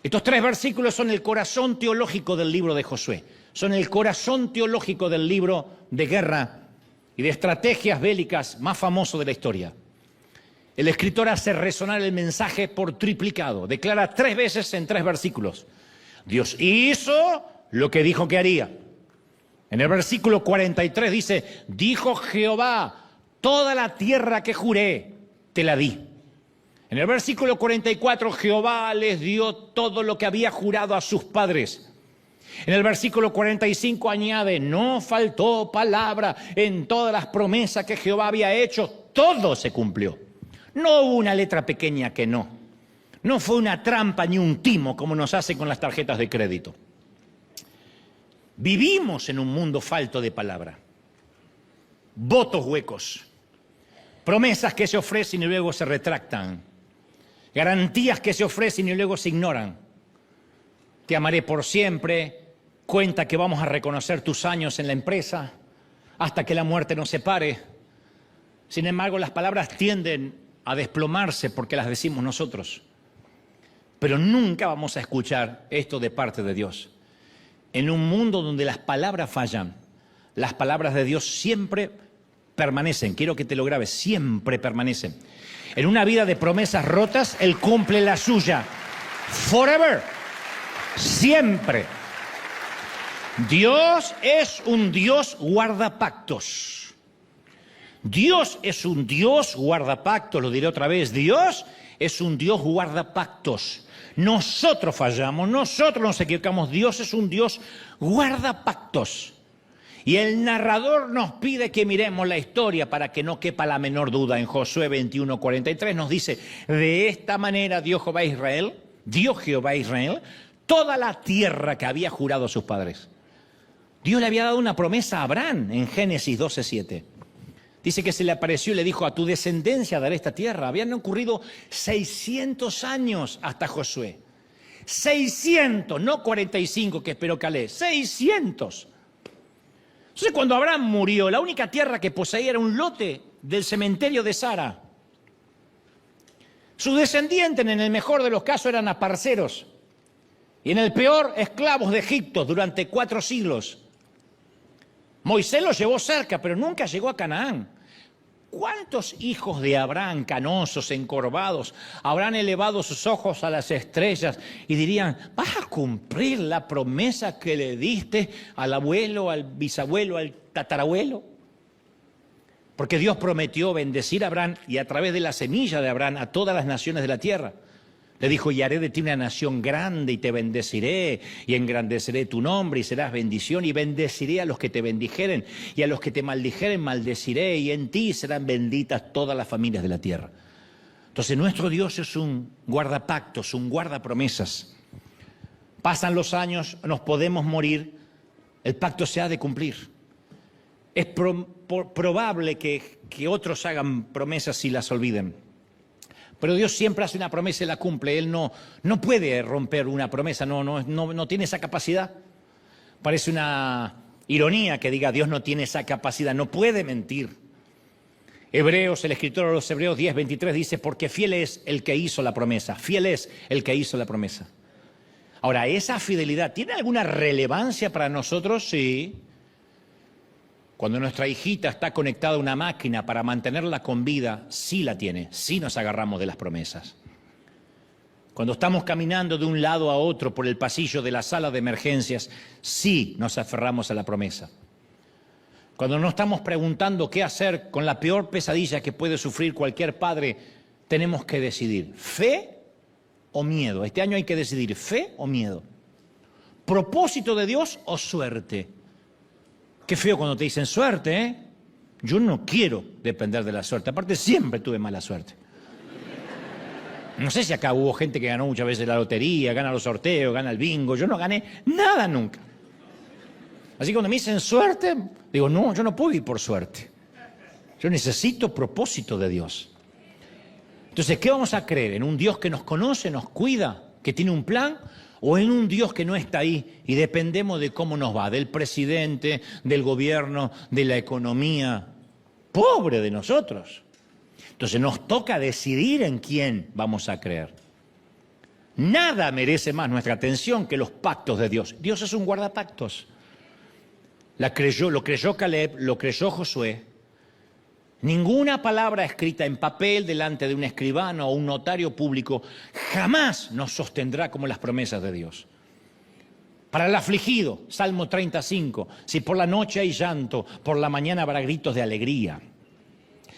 S1: Estos 3 versículos son el corazón teológico del libro de Josué. Son el corazón teológico del libro de guerra y de estrategias bélicas más famoso de la historia. El escritor hace resonar el mensaje por triplicado. Declara 3 veces en 3 versículos. Dios hizo lo que dijo que haría. En el versículo 43 dice, dijo Jehová, toda la tierra que juré, te la di. En el versículo 44, Jehová les dio todo lo que había jurado a sus padres. En el versículo 45 añade, no faltó palabra en todas las promesas que Jehová había hecho, todo se cumplió. No hubo una letra pequeña que no. No fue una trampa ni un timo como nos hacen con las tarjetas de crédito. Vivimos en un mundo falto de palabra. Votos huecos. Promesas que se ofrecen y luego se retractan. Garantías que se ofrecen y luego se ignoran. Te amaré por siempre. Cuenta que vamos a reconocer tus años en la empresa hasta que la muerte nos separe. Sin embargo, las palabras tienden a desplomarse porque las decimos nosotros. Pero nunca vamos a escuchar esto de parte de Dios. En un mundo donde las palabras fallan, las palabras de Dios siempre permanecen. Quiero que te lo grabes, siempre permanecen. En una vida de promesas rotas, Él cumple la suya. Forever. Siempre. Dios es un Dios guardapactos. Dios es un Dios guardapactos, lo diré otra vez. Dios es un Dios guardapactos. Nosotros fallamos, nosotros nos equivocamos. Dios es un Dios guardapactos. Y el narrador nos pide que miremos la historia para que no quepa la menor duda. En Josué 21:43 nos dice, de esta manera dio Jehová a Israel, toda la tierra que había jurado a sus padres. Dios le había dado una promesa a Abraham en Génesis 12:7. Dice que se le apareció y le dijo, a tu descendencia daré esta tierra. Habían ocurrido 600 años hasta Josué. 600, no 45 que esperó Caleb, 600. Entonces cuando Abraham murió, la única tierra que poseía era un lote del cementerio de Sara. Sus descendientes en el mejor de los casos eran aparceros y en el peor esclavos de Egipto durante 4 siglos. Moisés los llevó cerca, pero nunca llegó a Canaán. ¿Cuántos hijos de Abraham, canosos, encorvados, habrán elevado sus ojos a las estrellas y dirían, ¿vas a cumplir la promesa que le diste al abuelo, al bisabuelo, al tatarabuelo? Porque Dios prometió bendecir a Abraham y a través de la semilla de Abraham a todas las naciones de la tierra. Le dijo, y haré de ti una nación grande y te bendeciré y engrandeceré tu nombre y serás bendición y bendeciré a los que te bendijeren y a los que te maldijeren maldeciré y en ti serán benditas todas las familias de la tierra. Entonces nuestro Dios es un guardapactos, un guardapromesas. Pasan los años, nos podemos morir, el pacto se ha de cumplir. Es probable que otros hagan promesas y las olviden. Pero Dios siempre hace una promesa y la cumple. Él no puede romper una promesa, no tiene esa capacidad. Parece una ironía que diga Dios no tiene esa capacidad, no puede mentir. Hebreos, el escritor de los Hebreos 10:23 dice, porque fiel es el que hizo la promesa, fiel es el que hizo la promesa. Ahora, ¿esa fidelidad tiene alguna relevancia para nosotros? Sí. Cuando nuestra hijita está conectada a una máquina para mantenerla con vida, sí la tiene, sí nos agarramos de las promesas. Cuando estamos caminando de un lado a otro por el pasillo de la sala de emergencias, sí nos aferramos a la promesa. Cuando nos estamos preguntando qué hacer con la peor pesadilla que puede sufrir cualquier padre, tenemos que decidir, ¿fe o miedo. Este año hay que decidir fe o miedo. Propósito de Dios o suerte. Qué feo cuando te dicen suerte, ¿eh? Yo no quiero depender de la suerte. Aparte, siempre tuve mala suerte. No sé si acá hubo gente que ganó muchas veces la lotería, gana los sorteos, gana el bingo. Yo no gané nada nunca. Así que cuando me dicen suerte, digo, no, yo no puedo ir por suerte. Yo necesito propósito de Dios. Entonces, ¿qué vamos a creer? ¿En un Dios que nos conoce, nos cuida, que tiene un plan? ¿O en un Dios que no está ahí y dependemos de cómo nos va? Del presidente, del gobierno, de la economía. Pobre de nosotros. Entonces nos toca decidir en quién vamos a creer. Nada merece más nuestra atención que los pactos de Dios. Dios es un guardapactos. Lo creyó Caleb, lo creyó Josué. Ninguna palabra escrita en papel delante de un escribano o un notario público jamás nos sostendrá como las promesas de Dios. Para el afligido, Salmo 35, si por la noche hay llanto, por la mañana habrá gritos de alegría.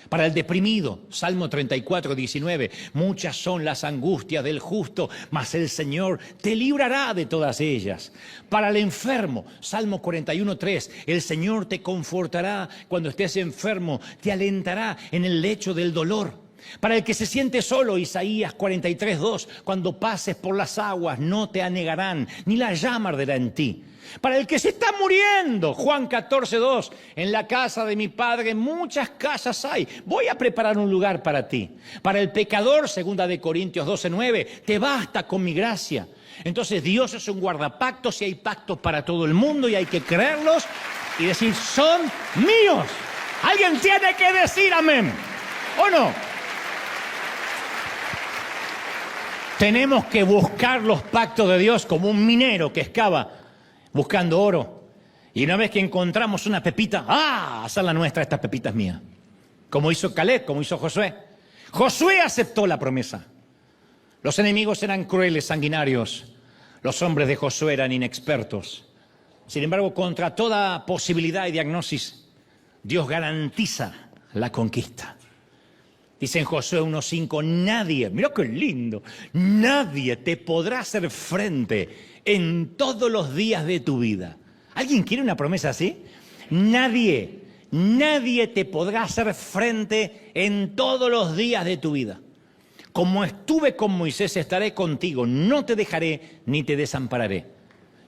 S1: Para el deprimido, Salmo 34, 19, muchas son las angustias del justo, mas el Señor te librará de todas ellas. Para el enfermo, Salmo 41, 3, el Señor te confortará cuando estés enfermo, te alentará en el lecho del dolor. Para el que se siente solo, Isaías 43, 2, cuando pases por las aguas no te anegarán, ni la llama arderá en ti. Para el que se está muriendo, Juan 14, 2, en la casa de mi Padre muchas casas hay, voy a preparar un lugar para ti. Para el pecador, 2 Corintios 12, 9, te basta con mi gracia. Entonces Dios es un guardapactos y hay pactos para todo el mundo y hay que creerlos y decir, son míos. Alguien tiene que decir amén, ¿o no? Tenemos que buscar los pactos de Dios como un minero que excava buscando oro. Y una vez que encontramos una pepita, hacerla nuestra, esta pepita es mía. Como hizo Caleb, como hizo Josué. Josué aceptó la promesa. Los enemigos eran crueles, sanguinarios. Los hombres de Josué eran inexpertos. Sin embargo, contra toda posibilidad y diagnosis, Dios garantiza la conquista. Dice en Josué 1:5, nadie, mira qué lindo, nadie te podrá hacer frente en todos los días de tu vida. ¿Alguien quiere una promesa así? Nadie te podrá hacer frente en todos los días de tu vida. Como estuve con Moisés, estaré contigo, no te dejaré ni te desampararé.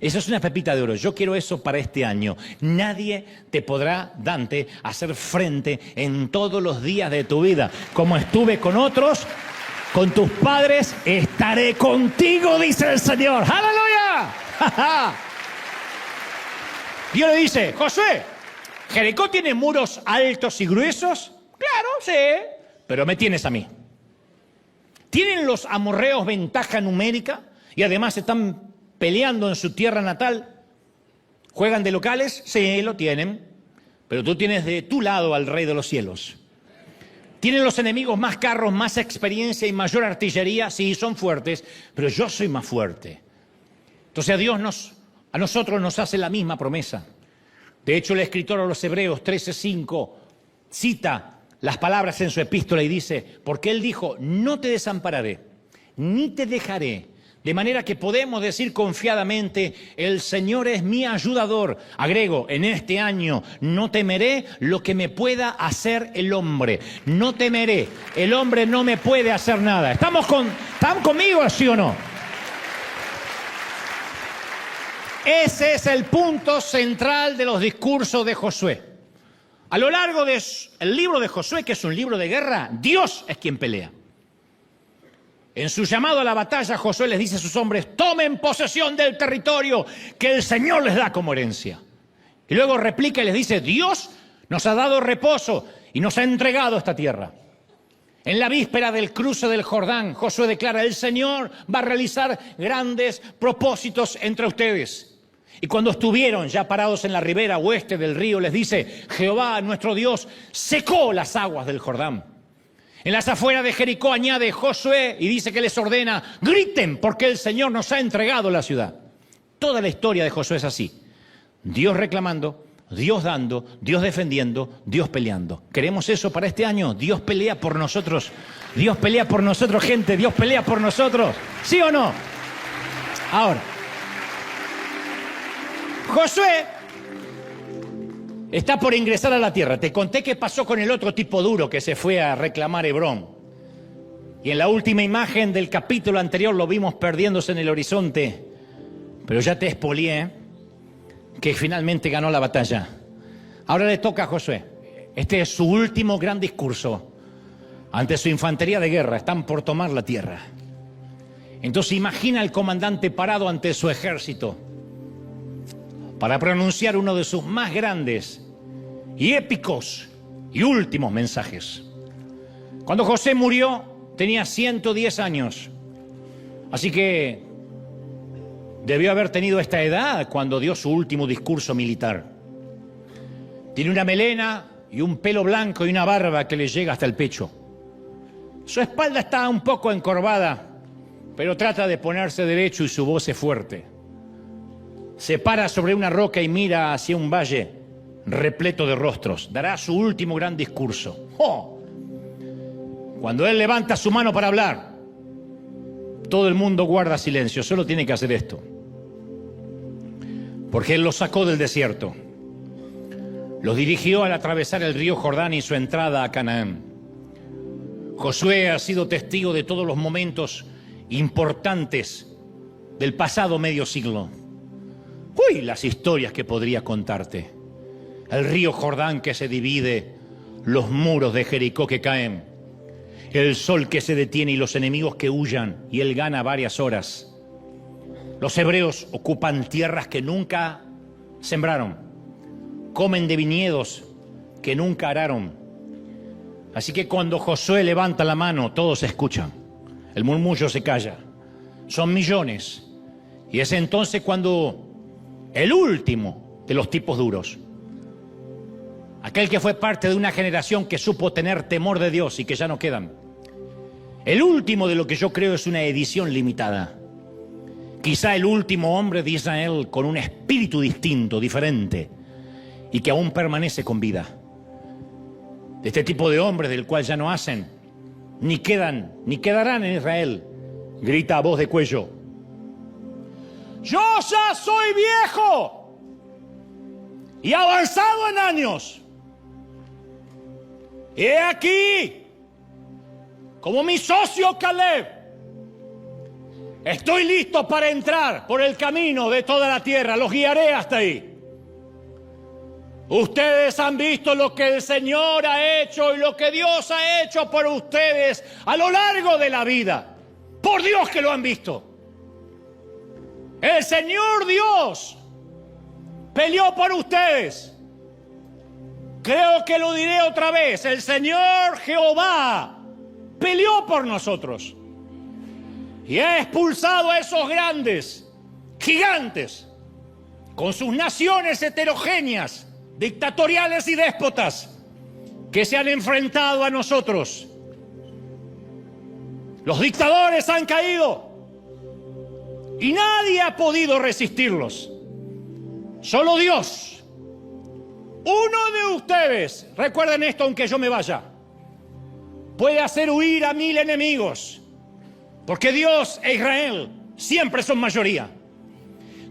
S1: Eso es una pepita de oro. Yo quiero eso para este año. Nadie te podrá, Dante, hacer frente en todos los días de tu vida. Como estuve con otros, con tus padres, estaré contigo, dice el Señor. ¡Aleluya! Dios le dice, Josué, ¿Jericó tiene muros altos y gruesos? Claro, sí, pero me tienes a mí. ¿Tienen los amorreos ventaja numérica y además están peleando en su tierra natal? ¿Juegan de locales? Sí, lo tienen. Pero tú tienes de tu lado al Rey de los cielos. ¿Tienen los enemigos más carros, más experiencia y mayor artillería? Sí, son fuertes, pero yo soy más fuerte. Entonces a nosotros nos hace la misma promesa. De hecho, el escritor a los Hebreos 13:5 cita las palabras en su epístola y dice, porque él dijo, no te desampararé, ni te dejaré. De manera que podemos decir confiadamente, el Señor es mi ayudador. Agrego, en este año no temeré lo que me pueda hacer el hombre. No temeré, el hombre no me puede hacer nada. ¿Están conmigo, sí o no? Ese es el punto central de los discursos de Josué. A lo largo del libro de Josué, que es un libro de guerra, Dios es quien pelea. En su llamado a la batalla, Josué les dice a sus hombres, tomen posesión del territorio que el Señor les da como herencia. Y luego replica y les dice, Dios nos ha dado reposo y nos ha entregado esta tierra. En la víspera del cruce del Jordán, Josué declara, el Señor va a realizar grandes propósitos entre ustedes. Y cuando estuvieron ya parados en la ribera oeste del río, les dice, Jehová, nuestro Dios, secó las aguas del Jordán. En las afueras de Jericó añade Josué y dice que les ordena, griten porque el Señor nos ha entregado la ciudad. Toda la historia de Josué es así. Dios reclamando, Dios dando, Dios defendiendo, Dios peleando. ¿Queremos eso para este año? Dios pelea por nosotros. Dios pelea por nosotros, gente. Dios pelea por nosotros. ¿Sí o no? Ahora, Josué está por ingresar a la tierra. Te conté qué pasó con el otro tipo duro que se fue a reclamar Hebrón. Y en la última imagen del capítulo anterior lo vimos perdiéndose en el horizonte. Pero ya te expolié que finalmente ganó la batalla. Ahora le toca a Josué. Este es su último gran discurso ante su infantería de guerra. Están por tomar la tierra. Entonces imagina al comandante parado ante su ejército para pronunciar uno de sus más grandes y épicos y últimos mensajes. Cuando José murió, tenía 110 años. Así que debió haber tenido esta edad cuando dio su último discurso militar. Tiene una melena y un pelo blanco y una barba que le llega hasta el pecho. Su espalda está un poco encorvada, pero trata de ponerse derecho y su voz es fuerte. Se para sobre una roca y mira hacia un valle repleto de rostros. Dará su último gran discurso. ¡Oh! Cuando él levanta su mano para hablar, todo el mundo guarda silencio. Solo tiene que hacer esto. Porque él los sacó del desierto. Los dirigió al atravesar el río Jordán y su entrada a Canaán. Josué ha sido testigo de todos los momentos importantes del pasado medio siglo. ¡Uy! Las historias que podría contarte. El río Jordán que se divide, los muros de Jericó que caen, el sol que se detiene y los enemigos que huyan, y él gana varias horas. Los hebreos ocupan tierras que nunca sembraron, comen de viñedos que nunca araron. Así que cuando Josué levanta la mano, todos escuchan. El murmullo se calla. Son millones. Y es entonces cuando el último de los tipos duros, aquel que fue parte de una generación que supo tener temor de Dios y que ya no quedan, el último de lo que yo creo es una edición limitada. Quizá el último hombre de Israel con un espíritu distinto, diferente, y que aún permanece con vida. De este tipo de hombres del cual ya no hacen, ni quedarán en Israel, grita a voz de cuello: yo ya soy viejo y avanzado en años. He aquí, como mi socio Caleb, estoy listo para entrar por el camino de toda la tierra. Los guiaré hasta ahí. Ustedes han visto lo que el Señor ha hecho y lo que Dios ha hecho por ustedes a lo largo de la vida. Por Dios que lo han visto. El Señor Dios peleó por ustedes. Creo que lo diré otra vez. El Señor Jehová peleó por nosotros. Y ha expulsado a esos grandes, gigantes, con sus naciones heterogéneas, dictatoriales y déspotas, que se han enfrentado a nosotros. Los dictadores han caído y nadie ha podido resistirlos. Solo Dios. Uno de ustedes, recuerden esto aunque yo me vaya, puede hacer huir a 1000 enemigos, porque Dios e Israel siempre son mayoría.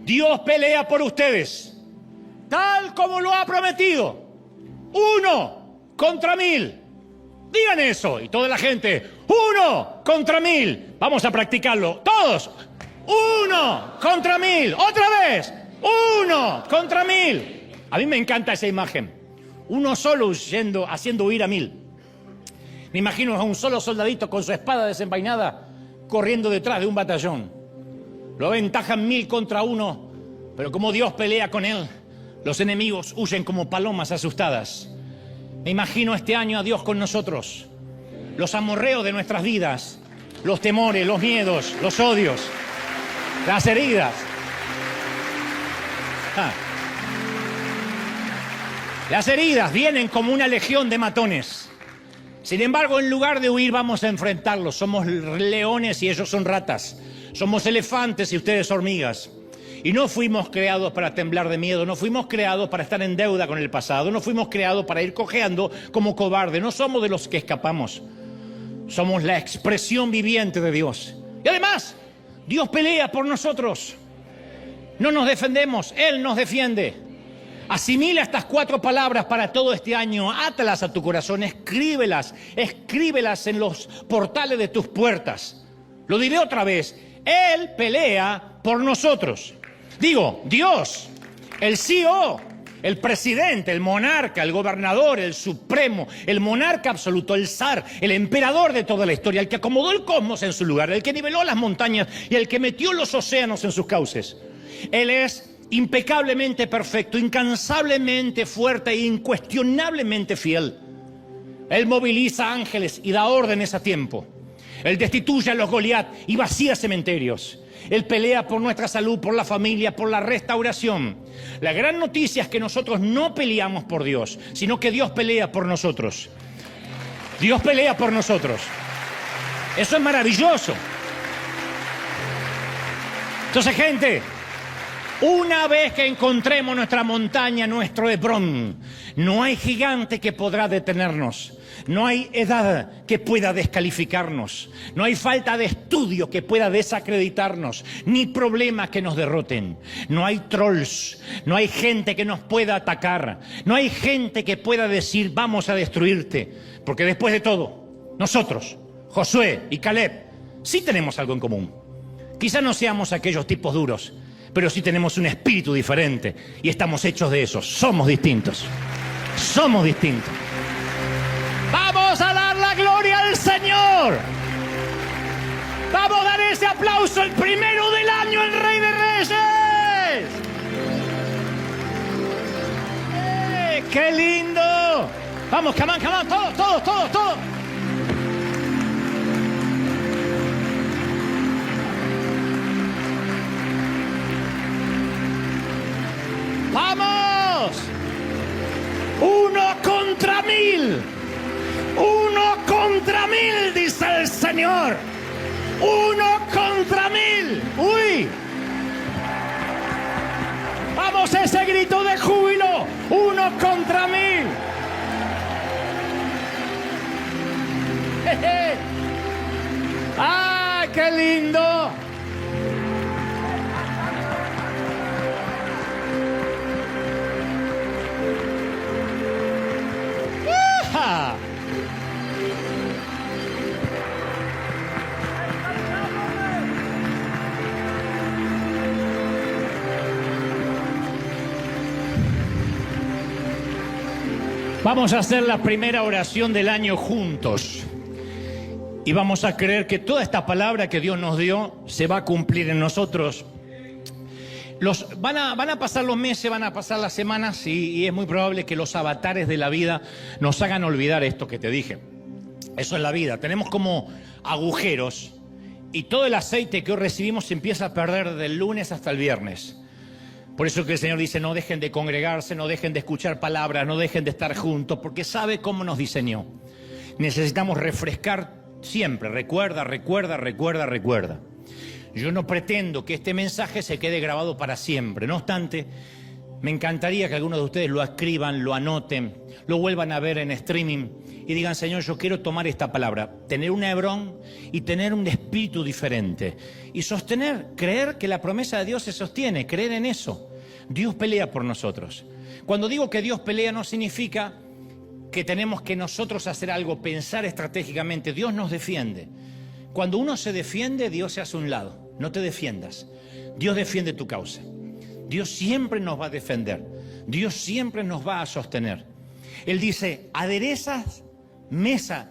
S1: Dios pelea por ustedes, tal como lo ha prometido. 1 contra 1000. Digan eso. Y toda la gente: 1 contra 1000. Vamos a practicarlo. Todos. 1 contra 1000. Otra vez. 1 contra 1000. A mí me encanta esa imagen. Uno solo huyendo, haciendo huir a 1000. Me imagino a un solo soldadito con su espada desenvainada corriendo detrás de un batallón. Lo aventajan 1000 contra 1, pero como Dios pelea con él, los enemigos huyen como palomas asustadas. Me imagino este año a Dios con nosotros. Los amorreos de nuestras vidas, los temores, los miedos, los odios, las heridas. Las heridas vienen como una legión de matones. Sin embargo, en lugar de huir, vamos a enfrentarlos. Somos leones y ellos son ratas. Somos elefantes y ustedes hormigas. Y no fuimos creados para temblar de miedo, no fuimos creados para estar en deuda con el pasado, no fuimos creados para ir cojeando como cobarde, no somos de los que escapamos. Somos la expresión viviente de Dios. Y además, Dios pelea por nosotros. No nos defendemos, Él nos defiende. Asimila estas 4 palabras para todo este año, átalas a tu corazón, escríbelas en los portales de tus puertas. Lo diré otra vez, Él pelea por nosotros. Digo, Dios, el CEO, el presidente, el monarca, el gobernador, el supremo, el monarca absoluto, el zar, el emperador de toda la historia, el que acomodó el cosmos en su lugar, el que niveló las montañas y el que metió los océanos en sus cauces. Él es impecablemente perfecto, incansablemente fuerte e incuestionablemente fiel. Él moviliza ángeles y da órdenes a tiempo. Él destituye a los Goliat y vacía cementerios. Él pelea por nuestra salud, por la familia, por la restauración. La gran noticia es que nosotros no peleamos por Dios, sino que Dios pelea por nosotros. Dios pelea por nosotros. Eso es maravilloso. Entonces, gente, una vez que encontremos nuestra montaña, nuestro Hebrón, no hay gigante que podrá detenernos. No hay edad que pueda descalificarnos. No hay falta de estudio que pueda desacreditarnos. Ni problemas que nos derroten. No hay trolls. No hay gente que nos pueda atacar. No hay gente que pueda decir vamos a destruirte. Porque después de todo, nosotros, Josué y Caleb, sí tenemos algo en común. Quizás no seamos aquellos tipos duros, pero sí tenemos un espíritu diferente. Y estamos hechos de eso. Somos distintos. Somos distintos. Vamos a dar la gloria al Señor. Vamos a dar ese aplauso, el primero del año, el Rey de Reyes. ¡Qué lindo! Vamos, come on, todos. ¡Vamos! 1 contra 1000. 1 contra 1000, dice el Señor. 1 contra 1000. ¡Uy! Vamos, ese grito de júbilo. 1 contra 1000. ¡Ah, qué lindo! ¡Ah! Vamos a hacer la primera oración del año juntos. Y vamos a creer que toda esta palabra que Dios nos dio se va a cumplir en nosotros. Van a pasar los meses, van a pasar las semanas y es muy probable que los avatares de la vida nos hagan olvidar esto que te dije. Eso es la vida. Tenemos como agujeros y todo el aceite que hoy recibimos se empieza a perder del lunes hasta el viernes. Por eso que el Señor dice, no dejen de congregarse, no dejen de escuchar palabras, no dejen de estar juntos, porque sabe cómo nos diseñó. Necesitamos refrescar siempre. Recuerda. Yo no pretendo que este mensaje se quede grabado para siempre. No obstante, me encantaría que algunos de ustedes lo escriban, lo anoten, lo vuelvan a ver en streaming y digan, Señor, yo quiero tomar esta palabra, tener un Hebrón y tener un espíritu diferente. Y sostener, creer que la promesa de Dios se sostiene, creer en eso. Dios pelea por nosotros. Cuando digo que Dios pelea no significa que tenemos que nosotros hacer algo, pensar estratégicamente. Dios nos defiende. Cuando uno se defiende, Dios se hace a un lado. No te defiendas. Dios defiende tu causa. Dios siempre nos va a defender. Dios siempre nos va a sostener. Él dice, aderezas mesa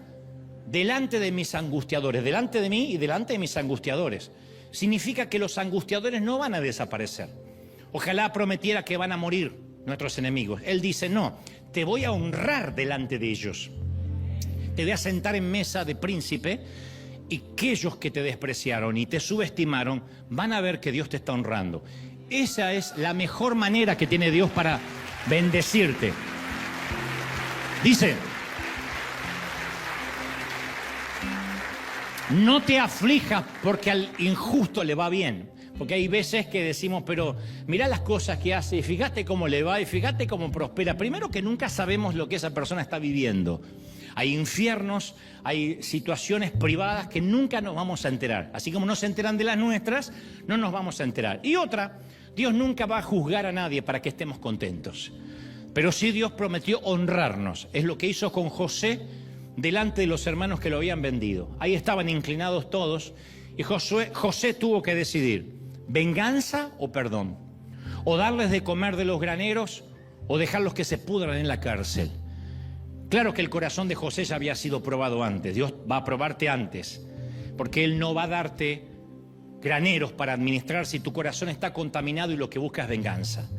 S1: delante de mis angustiadores, delante de mí y delante de mis angustiadores. Significa que los angustiadores no van a desaparecer. Ojalá prometiera que van a morir nuestros enemigos. Él dice, no, te voy a honrar delante de ellos. Te voy a sentar en mesa de príncipe y aquellos que te despreciaron y te subestimaron van a ver que Dios te está honrando. Esa es la mejor manera que tiene Dios para bendecirte. Dice, no te aflijas porque al injusto le va bien. Porque hay veces que decimos, pero mirá las cosas que hace, y fíjate cómo le va, y fíjate cómo prospera. Primero que nunca sabemos lo que esa persona está viviendo. Hay infiernos, hay situaciones privadas que nunca nos vamos a enterar. Así como no se enteran de las nuestras, no nos vamos a enterar. Y otra, Dios nunca va a juzgar a nadie para que estemos contentos. Pero sí Dios prometió honrarnos. Es lo que hizo con José delante de los hermanos que lo habían vendido. Ahí estaban inclinados todos y José tuvo que decidir, venganza o perdón. O darles de comer de los graneros o dejarlos que se pudran en la cárcel. Claro que el corazón de José ya había sido probado antes. Dios va a probarte antes, porque Él no va a darte graneros para administrar si tu corazón está contaminado y lo que busca es venganza.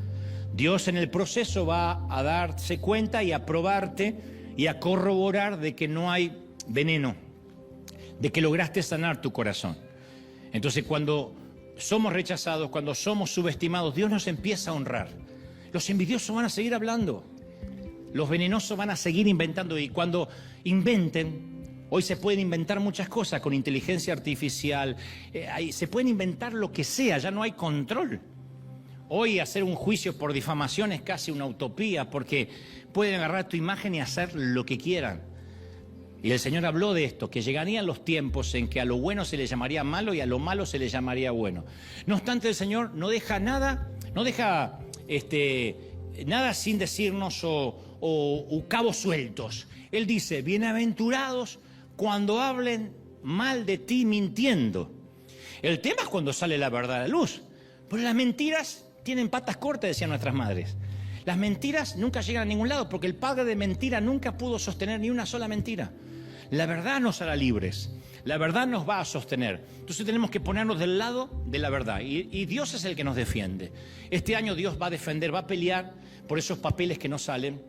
S1: Dios en el proceso va a darse cuenta y a probarte y a corroborar de que no hay veneno, de que lograste sanar tu corazón. Entonces cuando somos rechazados, cuando somos subestimados, Dios nos empieza a honrar. Los envidiosos van a seguir hablando. Los venenosos van a seguir inventando, y cuando inventen, hoy se pueden inventar muchas cosas con inteligencia artificial, se pueden inventar lo que sea, ya no hay control. Hoy hacer un juicio por difamación es casi una utopía, porque pueden agarrar tu imagen y hacer lo que quieran. Y el Señor habló de esto, que llegarían los tiempos en que a lo bueno se le llamaría malo y a lo malo se le llamaría bueno. No obstante, el Señor no deja nada, nada sin decirnos o cabos sueltos. Él dice, bienaventurados cuando hablen mal de ti mintiendo. El tema es cuando sale la verdad a la luz. Pero las mentiras tienen patas cortas, decían nuestras madres. Las mentiras nunca llegan a ningún lado, porque el padre de mentira nunca pudo sostener ni una sola mentira. La verdad nos hará libres. La verdad nos va a sostener. Entonces tenemos que ponernos del lado de la verdad. Y Dios es el que nos defiende. Este año Dios va a defender, va a pelear por esos papeles que no salen.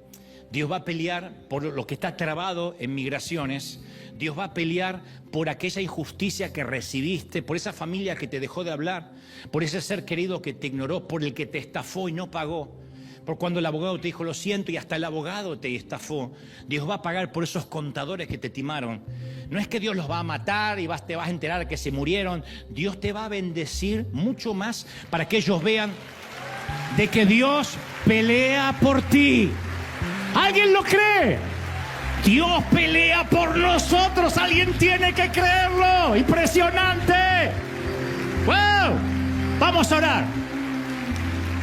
S1: Dios va a pelear por lo que está trabado en migraciones. Dios va a pelear por aquella injusticia que recibiste, por esa familia que te dejó de hablar, por ese ser querido que te ignoró, por el que te estafó y no pagó. Por cuando el abogado te dijo lo siento y hasta el abogado te estafó. Dios va a pagar por esos contadores que te timaron. No es que Dios los va a matar y te vas a enterar que se murieron. Dios te va a bendecir mucho más para que ellos vean de que Dios pelea por ti. ¿Alguien lo cree? Dios pelea por nosotros. Alguien tiene que creerlo. Impresionante. ¡Wow! Vamos a orar.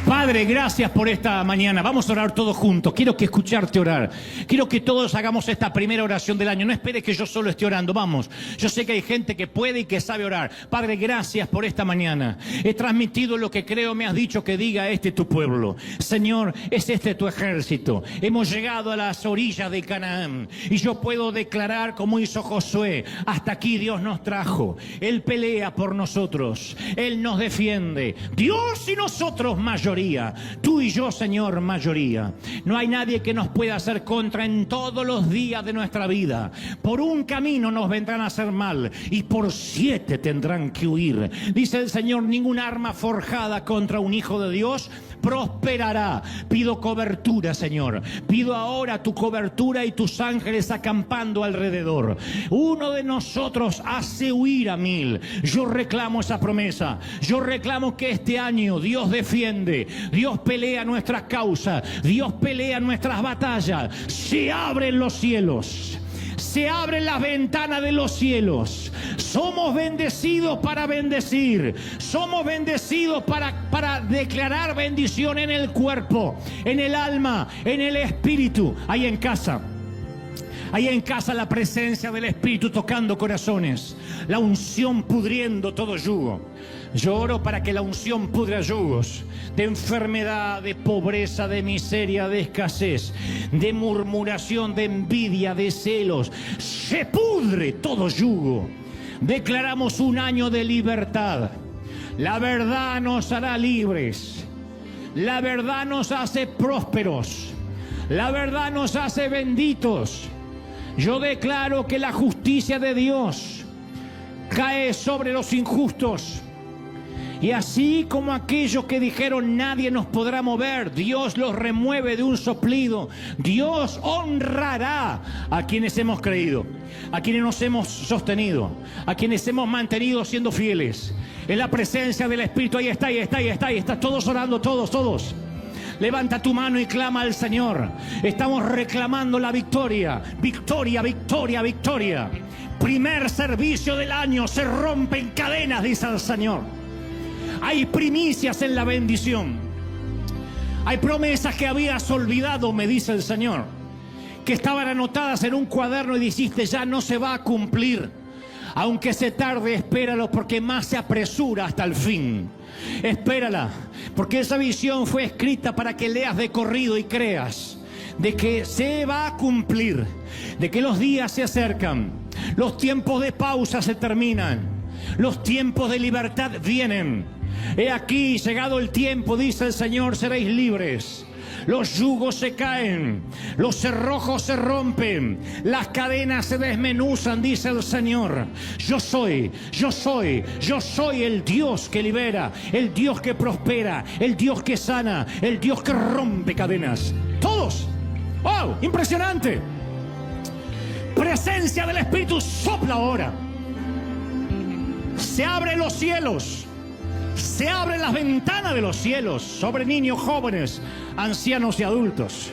S1: Padre, gracias por esta mañana. Vamos a orar todos juntos. Quiero que escucharte orar. Quiero que todos hagamos esta primera oración del año. No esperes que yo solo esté orando. Vamos. Yo sé que hay gente que puede y que sabe orar. Padre, gracias por esta mañana. He transmitido lo que creo me has dicho que diga tu pueblo. Señor, es tu ejército. Hemos llegado a las orillas de Canaán. Y yo puedo declarar como hizo Josué. Hasta aquí Dios nos trajo. Él pelea por nosotros. Él nos defiende. Dios y nosotros mayoría. Tú y yo, Señor, mayoría. No hay nadie que nos pueda hacer contra en todos los días de nuestra vida. Por un camino nos vendrán a hacer mal y por 7 tendrán que huir. Dice el Señor, ningún arma forjada contra un hijo de Dios prosperará. Pido cobertura, Señor. Pido ahora tu cobertura y tus ángeles acampando alrededor. Uno de nosotros hace huir a 1000. Yo reclamo esa promesa. Yo reclamo que este año Dios defiende. Dios pelea nuestras causas. Dios pelea nuestras batallas. Se abren los cielos. Se abren las ventanas de los cielos. Somos bendecidos para bendecir. Somos bendecidos para declarar bendición en el cuerpo, en el alma, en el espíritu. Ahí en casa. Ahí en casa la presencia del Espíritu tocando corazones. La unción pudriendo todo yugo. Yo oro para que la unción pudra yugos de enfermedad, de pobreza, de miseria, de escasez, de murmuración, de envidia, de celos. Se pudre todo yugo. Declaramos un año de libertad. La verdad nos hará libres. La verdad nos hace prósperos. La verdad nos hace benditos. Yo declaro que la justicia de Dios cae sobre los injustos Y así como aquellos que dijeron nadie nos podrá mover, Dios los remueve de un soplido. Dios honrará a quienes hemos creído, a quienes nos hemos sostenido, a quienes hemos mantenido siendo fieles. En la presencia del Espíritu, ahí está, ahí está, ahí está, ahí está. Todos orando, todos. Levanta tu mano y clama al Señor. Estamos reclamando la victoria. Victoria, victoria, victoria. Primer servicio del año, se rompen cadenas, dice el Señor. Hay primicias en la bendición. Hay promesas que habías olvidado, me dice el Señor, que estaban anotadas en un cuaderno y dijiste ya no se va a cumplir. Aunque se tarde, espéralo, porque más se apresura hasta el fin. Espérala, porque esa visión fue escrita para que leas de corrido y creas de que se va a cumplir, de que los días se acercan, los tiempos de pausa se terminan, los tiempos de libertad vienen. He aquí, llegado el tiempo, dice el Señor, seréis libres. Los yugos se caen, los cerrojos se rompen, las cadenas se desmenuzan, dice el Señor. Yo soy el Dios que libera, el Dios que prospera, el Dios que sana, el Dios que rompe cadenas. Todos. ¡Wow! Impresionante. Presencia del Espíritu sopla ahora. Se abren los cielos. Se abren las ventanas de los cielos sobre niños, jóvenes, ancianos y adultos.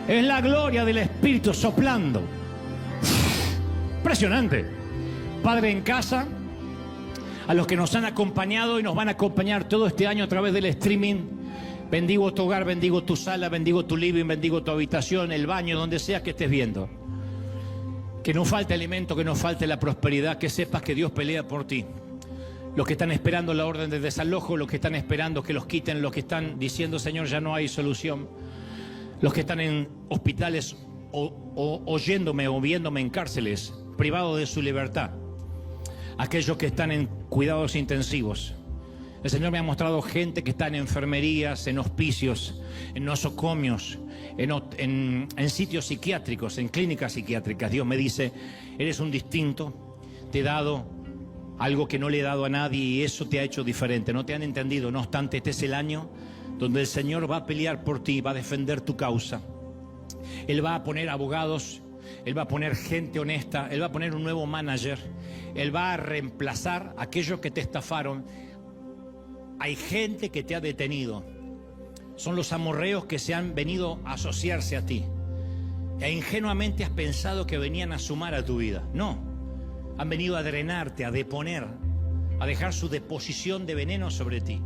S1: Es la gloria del Espíritu soplando. Impresionante. Padre, en casa, a los que nos han acompañado y nos van a acompañar todo este año a través del streaming, bendigo tu hogar, bendigo tu sala, bendigo tu living, bendigo tu habitación, el baño, donde sea que estés viendo. Que no falte alimento, que no falte la prosperidad, que sepas que Dios pelea por ti. Los que están esperando la orden de desalojo, los que están esperando que los quiten, los que están diciendo, Señor, ya no hay solución. Los que están en hospitales oyéndome o viéndome en cárceles, privados de su libertad. Aquellos que están en cuidados intensivos. El Señor me ha mostrado gente que está en enfermerías, en hospicios, en nosocomios, en sitios psiquiátricos, en clínicas psiquiátricas. Dios me dice, eres un distinto, te he dado algo que no le he dado a nadie y eso te ha hecho diferente. No te han entendido. No obstante, este es el año donde el Señor va a pelear por ti, va a defender tu causa. Él va a poner abogados, Él va a poner gente honesta, Él va a poner un nuevo manager, Él va a reemplazar a aquellos que te estafaron. Hay gente que te ha detenido. Son los amorreos que se han venido a asociarse a ti. E ingenuamente has pensado que venían a sumar a tu vida. No. Han venido a drenarte, a deponer, a dejar su deposición de veneno sobre ti.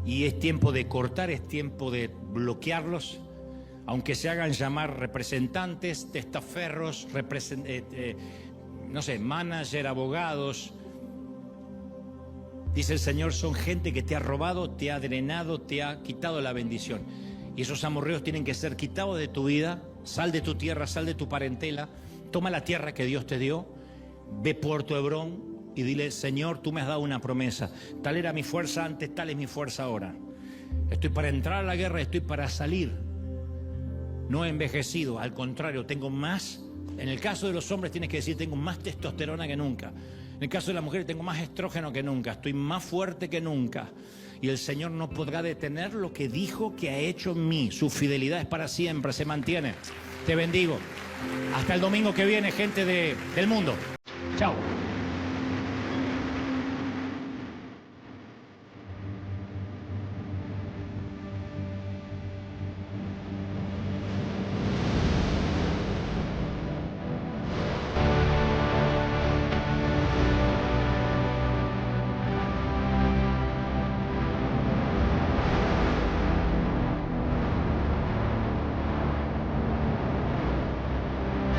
S1: Y es tiempo de cortar, es tiempo de bloquearlos, aunque se hagan llamar representantes, testaferros, manager, abogados. Dice el Señor, son gente que te ha robado, te ha drenado, te ha quitado la bendición. Y esos amorreos tienen que ser quitados de tu vida. Sal de tu tierra, sal de tu parentela, toma la tierra que Dios te dio. Ve Puerto Hebrón y dile, Señor, tú me has dado una promesa. Tal era mi fuerza antes, tal es mi fuerza ahora. Estoy para entrar a la guerra, estoy para salir. No he envejecido, al contrario, tengo más. En el caso de los hombres tienes que decir, tengo más testosterona que nunca. En el caso de las mujeres tengo más estrógeno que nunca. Estoy más fuerte que nunca. Y el Señor no podrá detener lo que dijo que ha hecho en mí. Su fidelidad es para siempre, se mantiene. Te bendigo. Hasta el domingo que viene, gente del mundo. Chao.